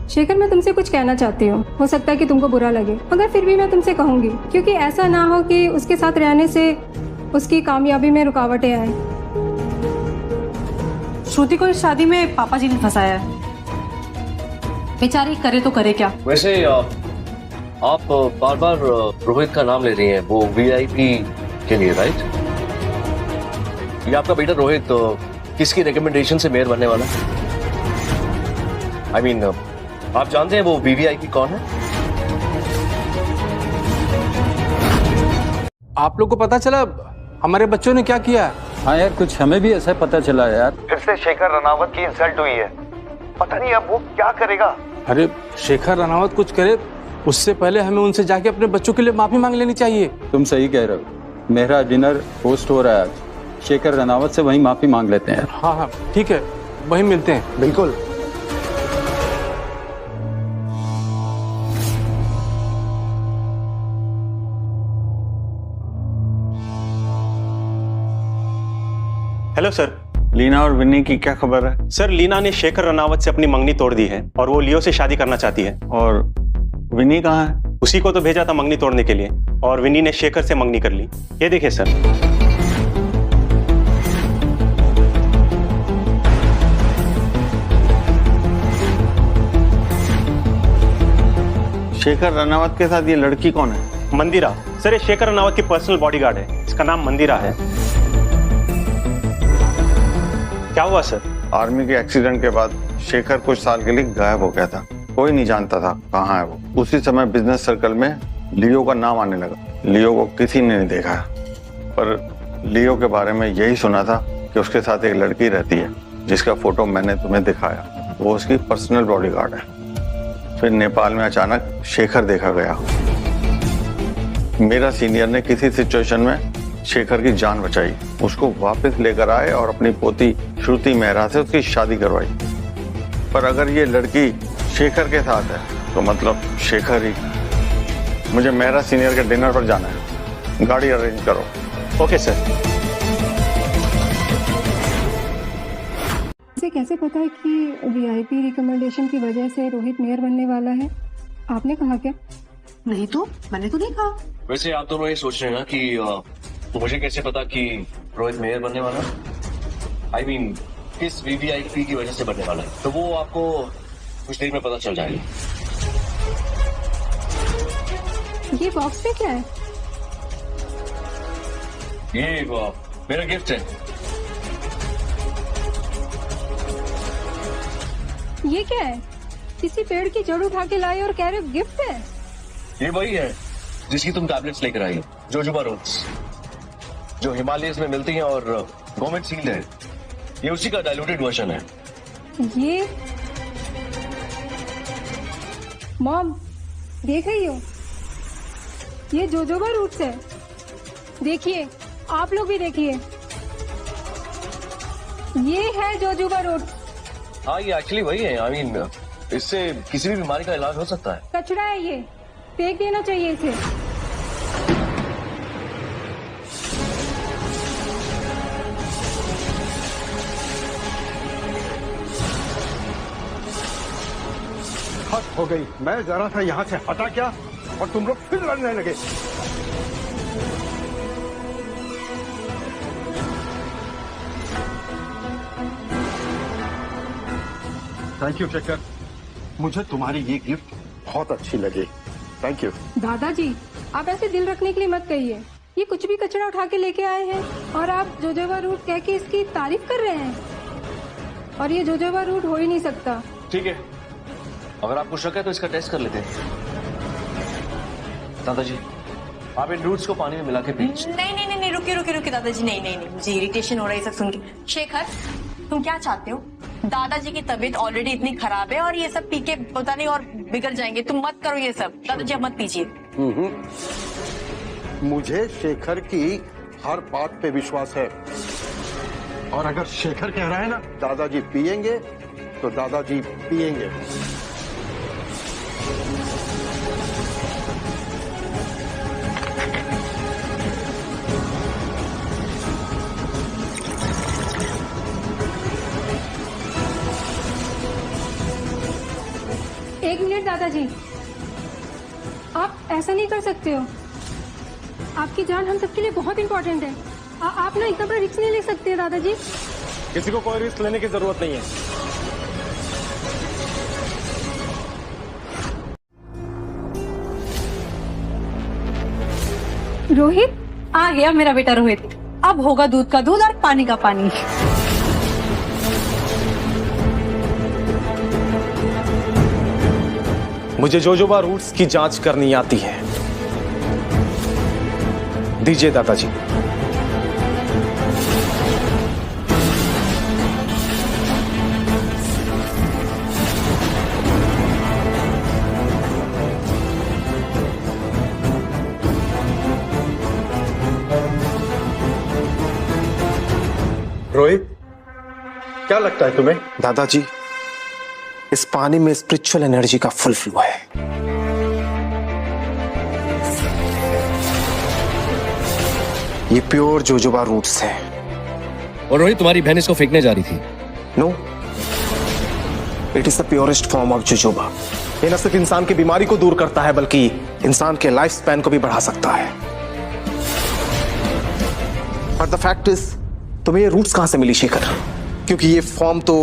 शेखर, मैं तुमसे कुछ कहना चाहती हूँ। हो सकता है कि तुमको बुरा लगे, मगर फिर भी मैं तुमसे कहूंगी, क्योंकि ऐसा ना हो कि उसके साथ रहने से उसकी कामयाबी में रुकावटें आए। श्रुति को इस शादी में पापा जी ने फंसाया है। बेचारी करे तो करे क्या। वैसे आप बार बार रोहित का नाम ले रही हैं, वो वीआईपी के लिए, राइट? ये आपका बेटा रोहित किसकी रिकमेंडेशन से मेयर बनने वाला है? आई मीन, आप जानते हैं वो वीवीआईपी कौन है? आप लोग को पता चला हमारे बच्चों ने क्या किया? हाँ यार, कुछ हमें भी ऐसा पता चला है यार। फिर से शेखर रनावत की इंसल्ट हुई है। पता नहीं अब वो क्या करेगा। अरे शेखर रनावत कुछ करे उससे पहले हमें उनसे जाके अपने बच्चों के लिए माफी मांग लेनी चाहिए। तुम सही कह रहे हो। मेरा डिनर होस्ट हो रहा है आज। शेखर रनावत से वहीं माफी मांग लेते हैं। हाँ हाँ ठीक है, वहीं मिलते हैं। बिल्कुल। Hello sir. लीना और विन्नी की क्या खबर है? सर, लीना ने शेखर रनावत से अपनी मंगनी तोड़ दी है और वो लियो से शादी करना चाहती है। और विन्नी कहाँ है? उसी को तो भेजा था मंगनी तोड़ने के लिए, और विन्नी ने शेखर से मंगनी कर ली। ये देखिए सर। शेखर रनावत के साथ ये लड़की कौन है? मंदिरा। सर, ये शेखर रनावत की पर्सनल बॉडीगार्ड है। इसका नाम मंदिरा है। क्या हुआ सर? आर्मी के एक्सीडेंट के बाद शेखर कुछ साल के लिए गायब हो गया था। कोई नहीं जानता था कहाँ है वो। उसी समय बिजनेस सर्कल में लियो का नाम आने लगा। लियो को किसी ने नहीं देखा, पर लियो के बारे में यही सुना था कि उसके साथ एक लड़की रहती है जिसका फोटो मैंने तुम्हें दिखाया, वो उसकी पर्सनल बॉडीगार्ड है। फिर नेपाल में अचानक शेखर देखा गया। मेरा सीनियर ने किसी सिचुएशन में शेखर की जान बचाई, उसको वापस लेकर आए और अपनी पोती श्रुति मेहरा से उसकी शादी करवाई। पर अगर ये लड़की शेखर के साथ है तो मतलब शेखर ही। मुझे मेहरा सीनियर के डिनर पर जाना है, गाड़ी अरेंज करो। Okay sir. इसे कैसे पता है कि वीआईपी रिकमेंडेशन की वजह से रोहित मेयर बनने वाला है? आपने कहा क्या? नहीं तो मैंने तो नहीं कहा। वैसे आप दोनों ये सोच रहे हैं ना कि मुझे कैसे पता कि रोहित मेयर बनने वाला है? आई मीन किस वीवीआईपी की वजह से बनने वाला है, तो वो आपको कुछ देर में पता चल जाएगा। ये बॉक्स पे क्या है? ये मेरा गिफ्ट है। ये क्या है? किसी पेड़ की जड़ उठा के लाए और कह रहे हो गिफ्ट है? ये वही है जिसकी तुम टैबलेट्स लेकर आई हो, जोजोबा रूट्स, जो हिमालयस में मिलती हैं और गवर्नमेंट सील्ड है। ये उसी का डाइल्यूटेड वर्जन है। ये मॉम देख रही हो, ये जोजोबा रूट्स है। देखिए, आप लोग भी देखिए, ये है जोजोबा रूट्स। हाँ, ये एक्चुअली वही है। आई मीन इससे किसी भी बीमारी का इलाज हो सकता है। कचरा है ये, फेंक देना चाहिए इसे। हद हो गई, मैं जरा सा यहाँ से हटा क्या और तुम लोग फिर लड़ने लगे। थैंक यू शेखर, मुझे तुम्हारी ये गिफ्ट बहुत अच्छी लगी। Thank you. दादाजी, आप ऐसे दिल रखने के लिए मत कहिए। ये कुछ भी कचरा उठा के लेके आए हैं और आप जोजोबा रूट कह के इसकी तारीफ कर रहे हैं, और ये जोजोबा रूट हो ही नहीं सकता। ठीक है, अगर आपको शक है तो इसका टेस्ट कर लेते हैं। दादाजी, आप इन रूट्स को पानी में मिला के पीजिए। नहीं, रुकिए दादाजी, नहीं, मुझे इरिटेशन हो रहा है सब सुन के। शेखर, तुम क्या चाहते हो? दादाजी की तबीयत ऑलरेडी इतनी खराब है और ये सब पी के पता नहीं और बिगड़ जाएंगे। तुम मत करो ये सब, दादाजी मत पीजिए। मुझे शेखर की हर बात पे विश्वास है, और अगर शेखर कह रहा है ना दादाजी पिएंगे तो दादाजी पिएंगे। एक मिनट दादाजी, आप ऐसा नहीं कर सकते हो। आपकी जान हम सबके लिए बहुत इंपॉर्टेंट है। आप ना इतना बड़ा रिस्क नहीं ले सकते दादाजी। किसी को कोई रिस्क लेने की जरूरत नहीं है। रोहित आ गया, मेरा बेटा रोहित। अब होगा दूध का दूध और पानी का पानी। मुझे जोजोबा रूट्स की जांच करनी आती है। दीजिए दादाजी। रोहित, क्या लगता है तुम्हें? दादाजी, इस पानी में स्पिरिचुअल एनर्जी का फुल फ्लो है। ये प्योर जोजोबा रूट्स है। और रोहित, तुम्हारी बहन इसको फेंकने जा रही थी। No, it is the purest form of jojoba. ये न सिर्फ इंसान की बीमारी को दूर करता है बल्कि इंसान के लाइफ स्पैन को भी बढ़ा सकता है। बट द फैक्ट इज, तुम्हें ये रूट्स कहां से मिली शेखर? क्योंकि ये फॉर्म तो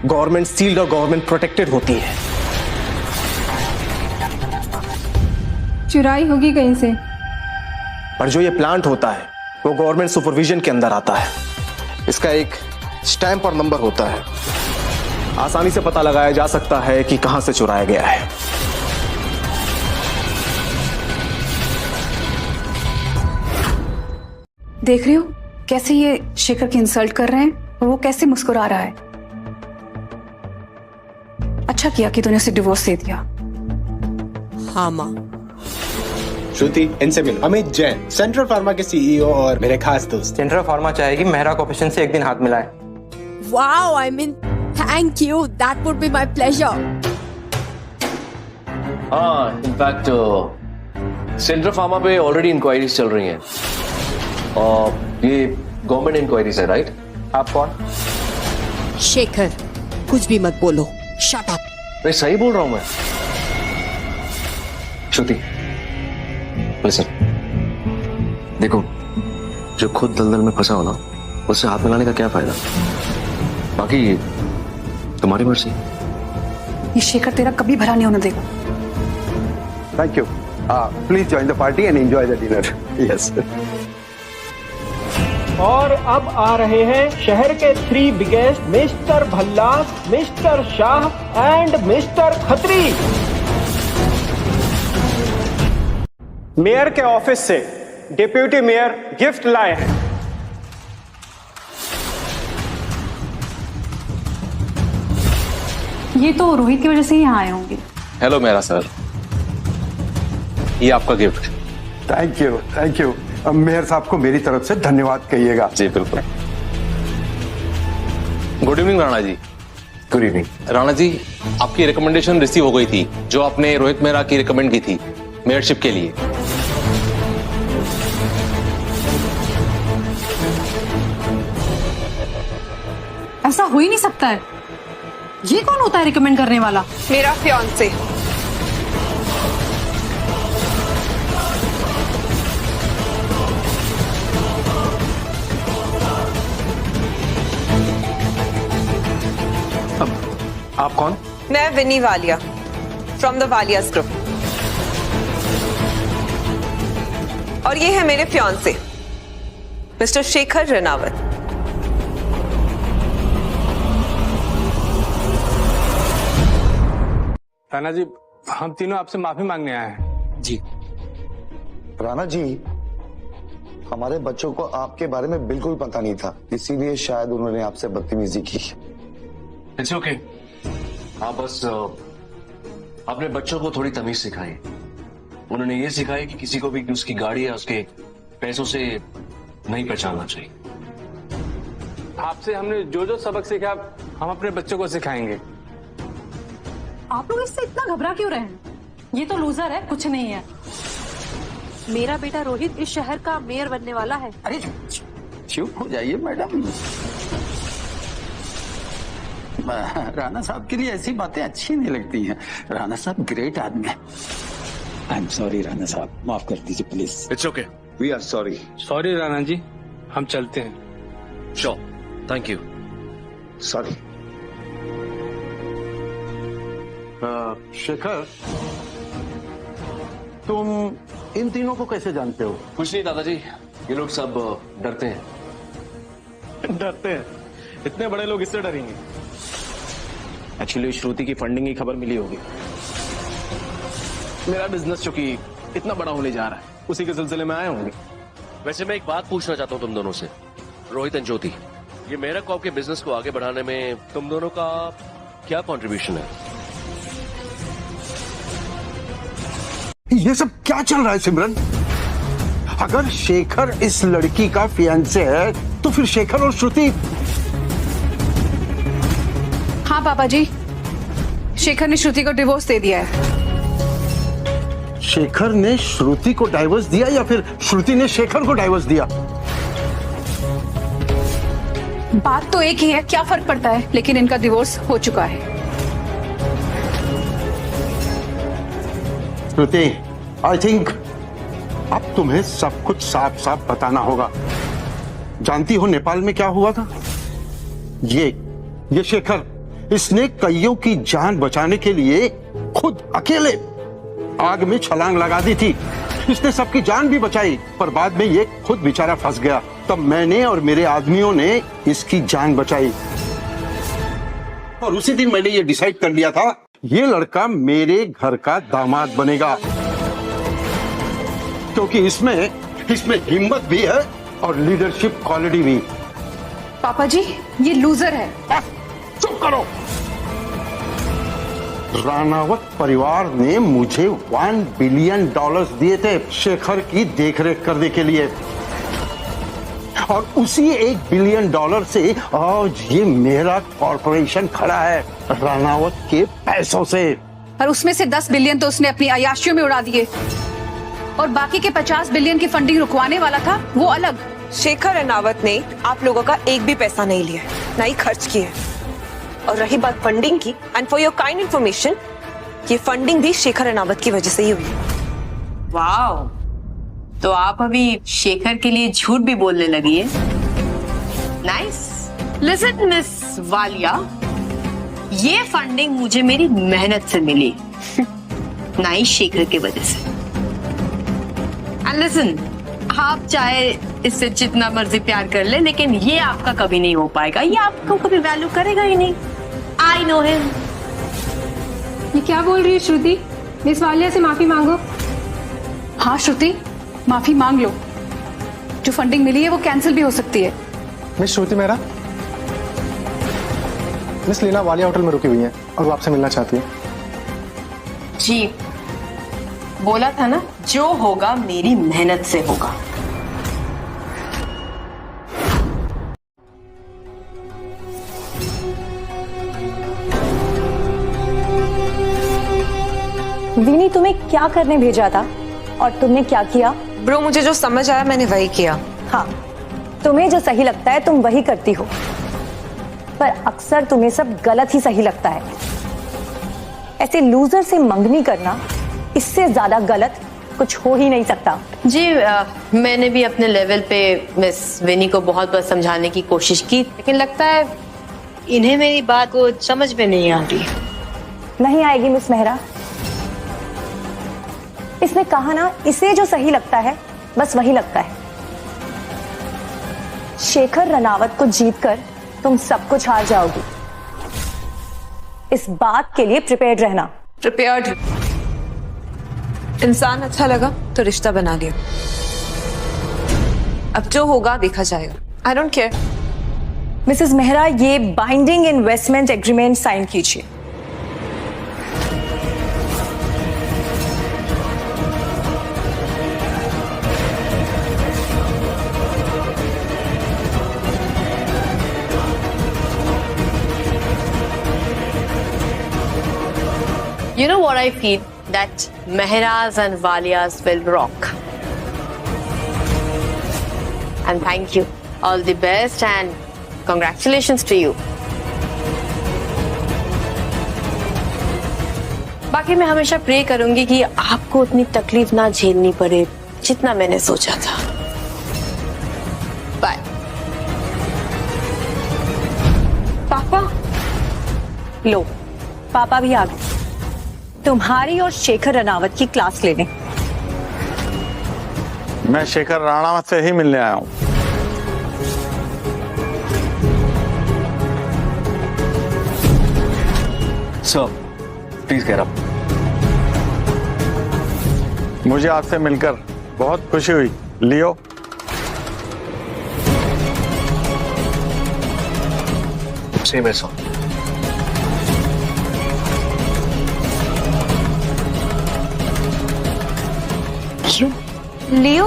गवर्नमेंट सील्ड और गवर्नमेंट प्रोटेक्टेड होती है। चुराई होगी कहीं से। पर जो ये प्लांट होता है वो गवर्नमेंट सुपरविजन के अंदर आता है। इसका एक स्टैंप और नंबर होता है। आसानी से पता लगाया जा सकता है कि कहां से चुराया गया है। देख रहे हो कैसे ये शेखर की इंसल्ट कर रहे हैं और वो कैसे मुस्कुरा रहा है। अच्छा किया कि तूने उसे डिवोर्स दे दिया। हाँ माँ। श्रुति, इनसे मिल। अमित जैन, सेंट्रल फार्मा के सीईओ और मेरे खास दोस्त। सेंट्रल फार्मा चाहेगी मेहरा कॉर्पोरेशन से एक दिन हाथ मिलाए। Wow, I mean, thank you. That would be my pleasure. हाँ, इनफैक्ट सेंट्रल फार्मा पे ऑलरेडी इंक्वायरीज चल रही हैं और ये गवर्नमेंट इंक्वायरीज है, राइट? आप कौन? शेखर, कुछ भी मत बोलो। Shut up. मैं सही बोल रहा हूं मैं। श्रुति, लिसन, देखो, जो खुद दलदल में फंसा हो ना, उससे हाथ मिलाने का क्या फायदा? बाकी तुम्हारी मर्जी। ये शेखर तेरा कभी भला नहीं होने देगा। Thank you. Please join the party and enjoy the dinner. Yes. और अब आ रहे हैं शहर के 3 biggest, mister Bhalla, mister Shah and mister Khatri. Mayor के ऑफिस से डिप्यूटी मेयर गिफ्ट लाए हैं। ये तो रोहित की वजह से ही यहाँ आए होंगे। हेलो मेरा सर, ये आपका gift. Thank you, thank you. Mayor साहब को मेरी तरफ से धन्यवाद कहिएगा। जी बिल्कुल। Good evening Rana ji. Good evening. Rana ji, आपकी रिकमेंडेशन रिसीव हो गई थी, जो आपने रोहित मेहरा की रिकमेंड की थी मेयरशिप के लिए। ऐसा हो ही नहीं सकता है। ये कौन होता है रिकमेंड करने वाला? मेरा फियांसे। आप कौन? मैं विनी वालिया, फ्रॉम द वालियास ग्रुप। और ये है मेरे फियांसे, मिस्टर शेखर रेनावत। राणा जी, हम तीनों आपसे माफी मांगने आए हैं। जी। राणा जी, हमारे बच्चों को आपके बारे में बिल्कुल पता नहीं था, इसीलिए शायद उन्होंने आपसे बदतमीजी की। It's okay. आप बस अपने बच्चों को थोड़ी तमीज सिखाई। उन्होंने ये सिखाया कि किसी को भी उसकी गाड़ी या उसके पैसों से नहीं पहचानना चाहिए। आपसे हमने जो जो सबक सीखा, हम अपने बच्चों को सिखाएंगे। आप लोग इससे इतना घबरा क्यों रहे हैं? ये तो लूजर है, कुछ नहीं है। मेरा बेटा रोहित इस शहर का मेयर बनने वाला है। अरे चुप हो जाइए मैडम। राणा साहब के लिए ऐसी बातें अच्छी नहीं लगती हैं। राणा साहब ग्रेट आदमी है। आई एम सॉरी राणा साहब, माफ कर दीजिए please. It's okay. We are sorry. Sorry Rana ji, हम चलते हैं। Sure, thank you. Sorry. Shekhar, तुम इन तीनों को कैसे जानते हो? कुछ नहीं दादाजी, ये लोग सब डरते हैं। डरते हैं? इतने बड़े लोग इससे डरेंगे? एक्चुअली श्रुति की फंडिंग की खबर मिली होगी। मेरा बिजनेस जो कि इतना बड़ा होने जा रहा है, उसी के सिलसिले में आए होंगे। वैसे मैं एक बात पूछना चाहता हूँ तुम दोनों से, रोहित एंड ज्योति, ये मेरा कॉप के बिजनेस को आगे बढ़ाने में तुम दोनों का क्या कंट्रीब्यूशन है? ये सब क्या चल रहा है सिमरन? अगर शेखर इस लड़की का फियांसे है तो फिर शेखर और श्रुति। हाँ पापा जी, शेखर ने श्रुति को डिवोर्स दे दिया है। शेखर ने श्रुति को डाइवोर्स दिया या फिर श्रुति ने शेखर को डाइवोर्स दिया? बात तो एक ही है, क्या फर्क पड़ता है? लेकिन इनका डिवोर्स हो चुका है। श्रुति, आई थिंक अब तुम्हें सब कुछ साफ साफ बताना होगा। जानती हो नेपाल में क्या हुआ था? ये शेखर, इसने कईयों की जान बचाने के लिए खुद अकेले आग में छलांग लगा दी थी। इसने सबकी जान भी बचाई, पर बाद में ये खुद बेचारा फंस गया। तब मैंने और मेरे आदमियों ने इसकी जान बचाई और उसी दिन मैंने ये डिसाइड कर लिया था, ये लड़का मेरे घर का दामाद बनेगा, क्योंकि इसमें हिम्मत भी है और लीडरशिप क्वालिटी भी। पापा जी, ये लूजर है। चुप करो। रानावत परिवार ने मुझे $1 बिलियन दिए थे शेखर की देखरेख करने के लिए, और उसी $1 बिलियन से आज ये मेरा कॉर्पोरेशन खड़ा है रानावत के पैसों से। और उसमें से 10 बिलियन तो उसने अपनी अय्याशियों में उड़ा दिए, और बाकी के 50 बिलियन की फंडिंग रुकवाने वाला था वो अलग। शेखर रनावत ने आप लोगों का एक भी पैसा नहीं लिया, ना ही खर्च किया। और रही बात फंडिंग की, and for your kind information, ये फंडिंग भी शेखर रनावत की वजह से ही हुई। वाओ, तो आप अभी शेखर के लिए झूठ भी बोलने लगी है। नाइस। लिसन मिस वालिया, ये फंडिंग मुझे मेरी मेहनत से मिली, ना ही शेखर की वजह से। एंड लिसन, आप चाहे इससे जितना मर्जी प्यार कर ले, लेकिन ये आपका कभी नहीं हो पाएगा, ये आपको कभी वैल्यू करेगा ही नहीं। I know him. ये क्या बोल रही है श्रुति? मिस वालिया से माफी मांगो। हाँ श्रुति, माफी मांग लो। जो फंडिंग मिली है वो कैंसिल भी हो सकती है। मिस श्रुति मेहरा, मिस लीना वालिया होटल में रुकी हुई है और वो आपसे मिलना चाहती है। जी, बोला था ना, जो होगा मेरी मेहनत से होगा। विनी, तुम्हें क्या करने भेजा था और तुमने क्या किया? ब्रो, मुझे जो समझ आया मैंने वही किया। हाँ, तुम्हें जो सही लगता है तुम वही करती हो, पर अक्सर तुम्हें सब गलत ही सही लगता है। ऐसे लूजर से मंगनी करना, इससे ज्यादा गलत कुछ हो ही नहीं सकता। जी, मैंने भी अपने लेवल पे मिस विनी को बहुत बार समझाने की कोशिश की, लेकिन लगता है इन्हें मेरी बात को समझ में नहीं आ रही। नहीं आएगी मिस मेहरा। इसने कहा ना, इसे जो सही लगता है बस वही लगता है। शेखर रनावत को जीतकर तुम सब कुछ हार जाओगी, इस बात के लिए प्रिपेयर्ड रहना। प्रिपेयर्ड। इंसान अच्छा लगा तो रिश्ता बना लिया, अब जो होगा देखा जाएगा। I don't care. Mrs Mehra, ये बाइंडिंग इन्वेस्टमेंट एग्रीमेंट साइन कीजिए। You know what I feel? That Mehras and Walias will rock. And thank you. All the best and congratulations to you. बाकी मैं हमेशा प्रे करूंगी कि आपको उतनी तकलीफ ना झेलनी पड़े जितना मैंने सोचा था। बाय। पापा, लो, पापा भी आ गए तुम्हारी और शेखर रनावत की क्लास लेने। मैं शेखर राणावत से ही मिलने आया हूं। Sir, please get up. मुझे आपसे मिलकर बहुत खुशी हुई लियो। सेम है sir. Leo,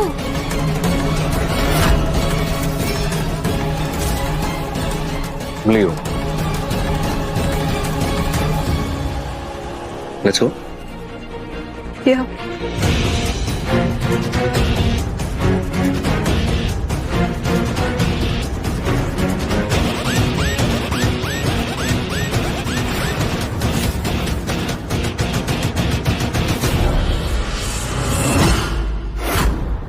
Leo, let's go. Yeah.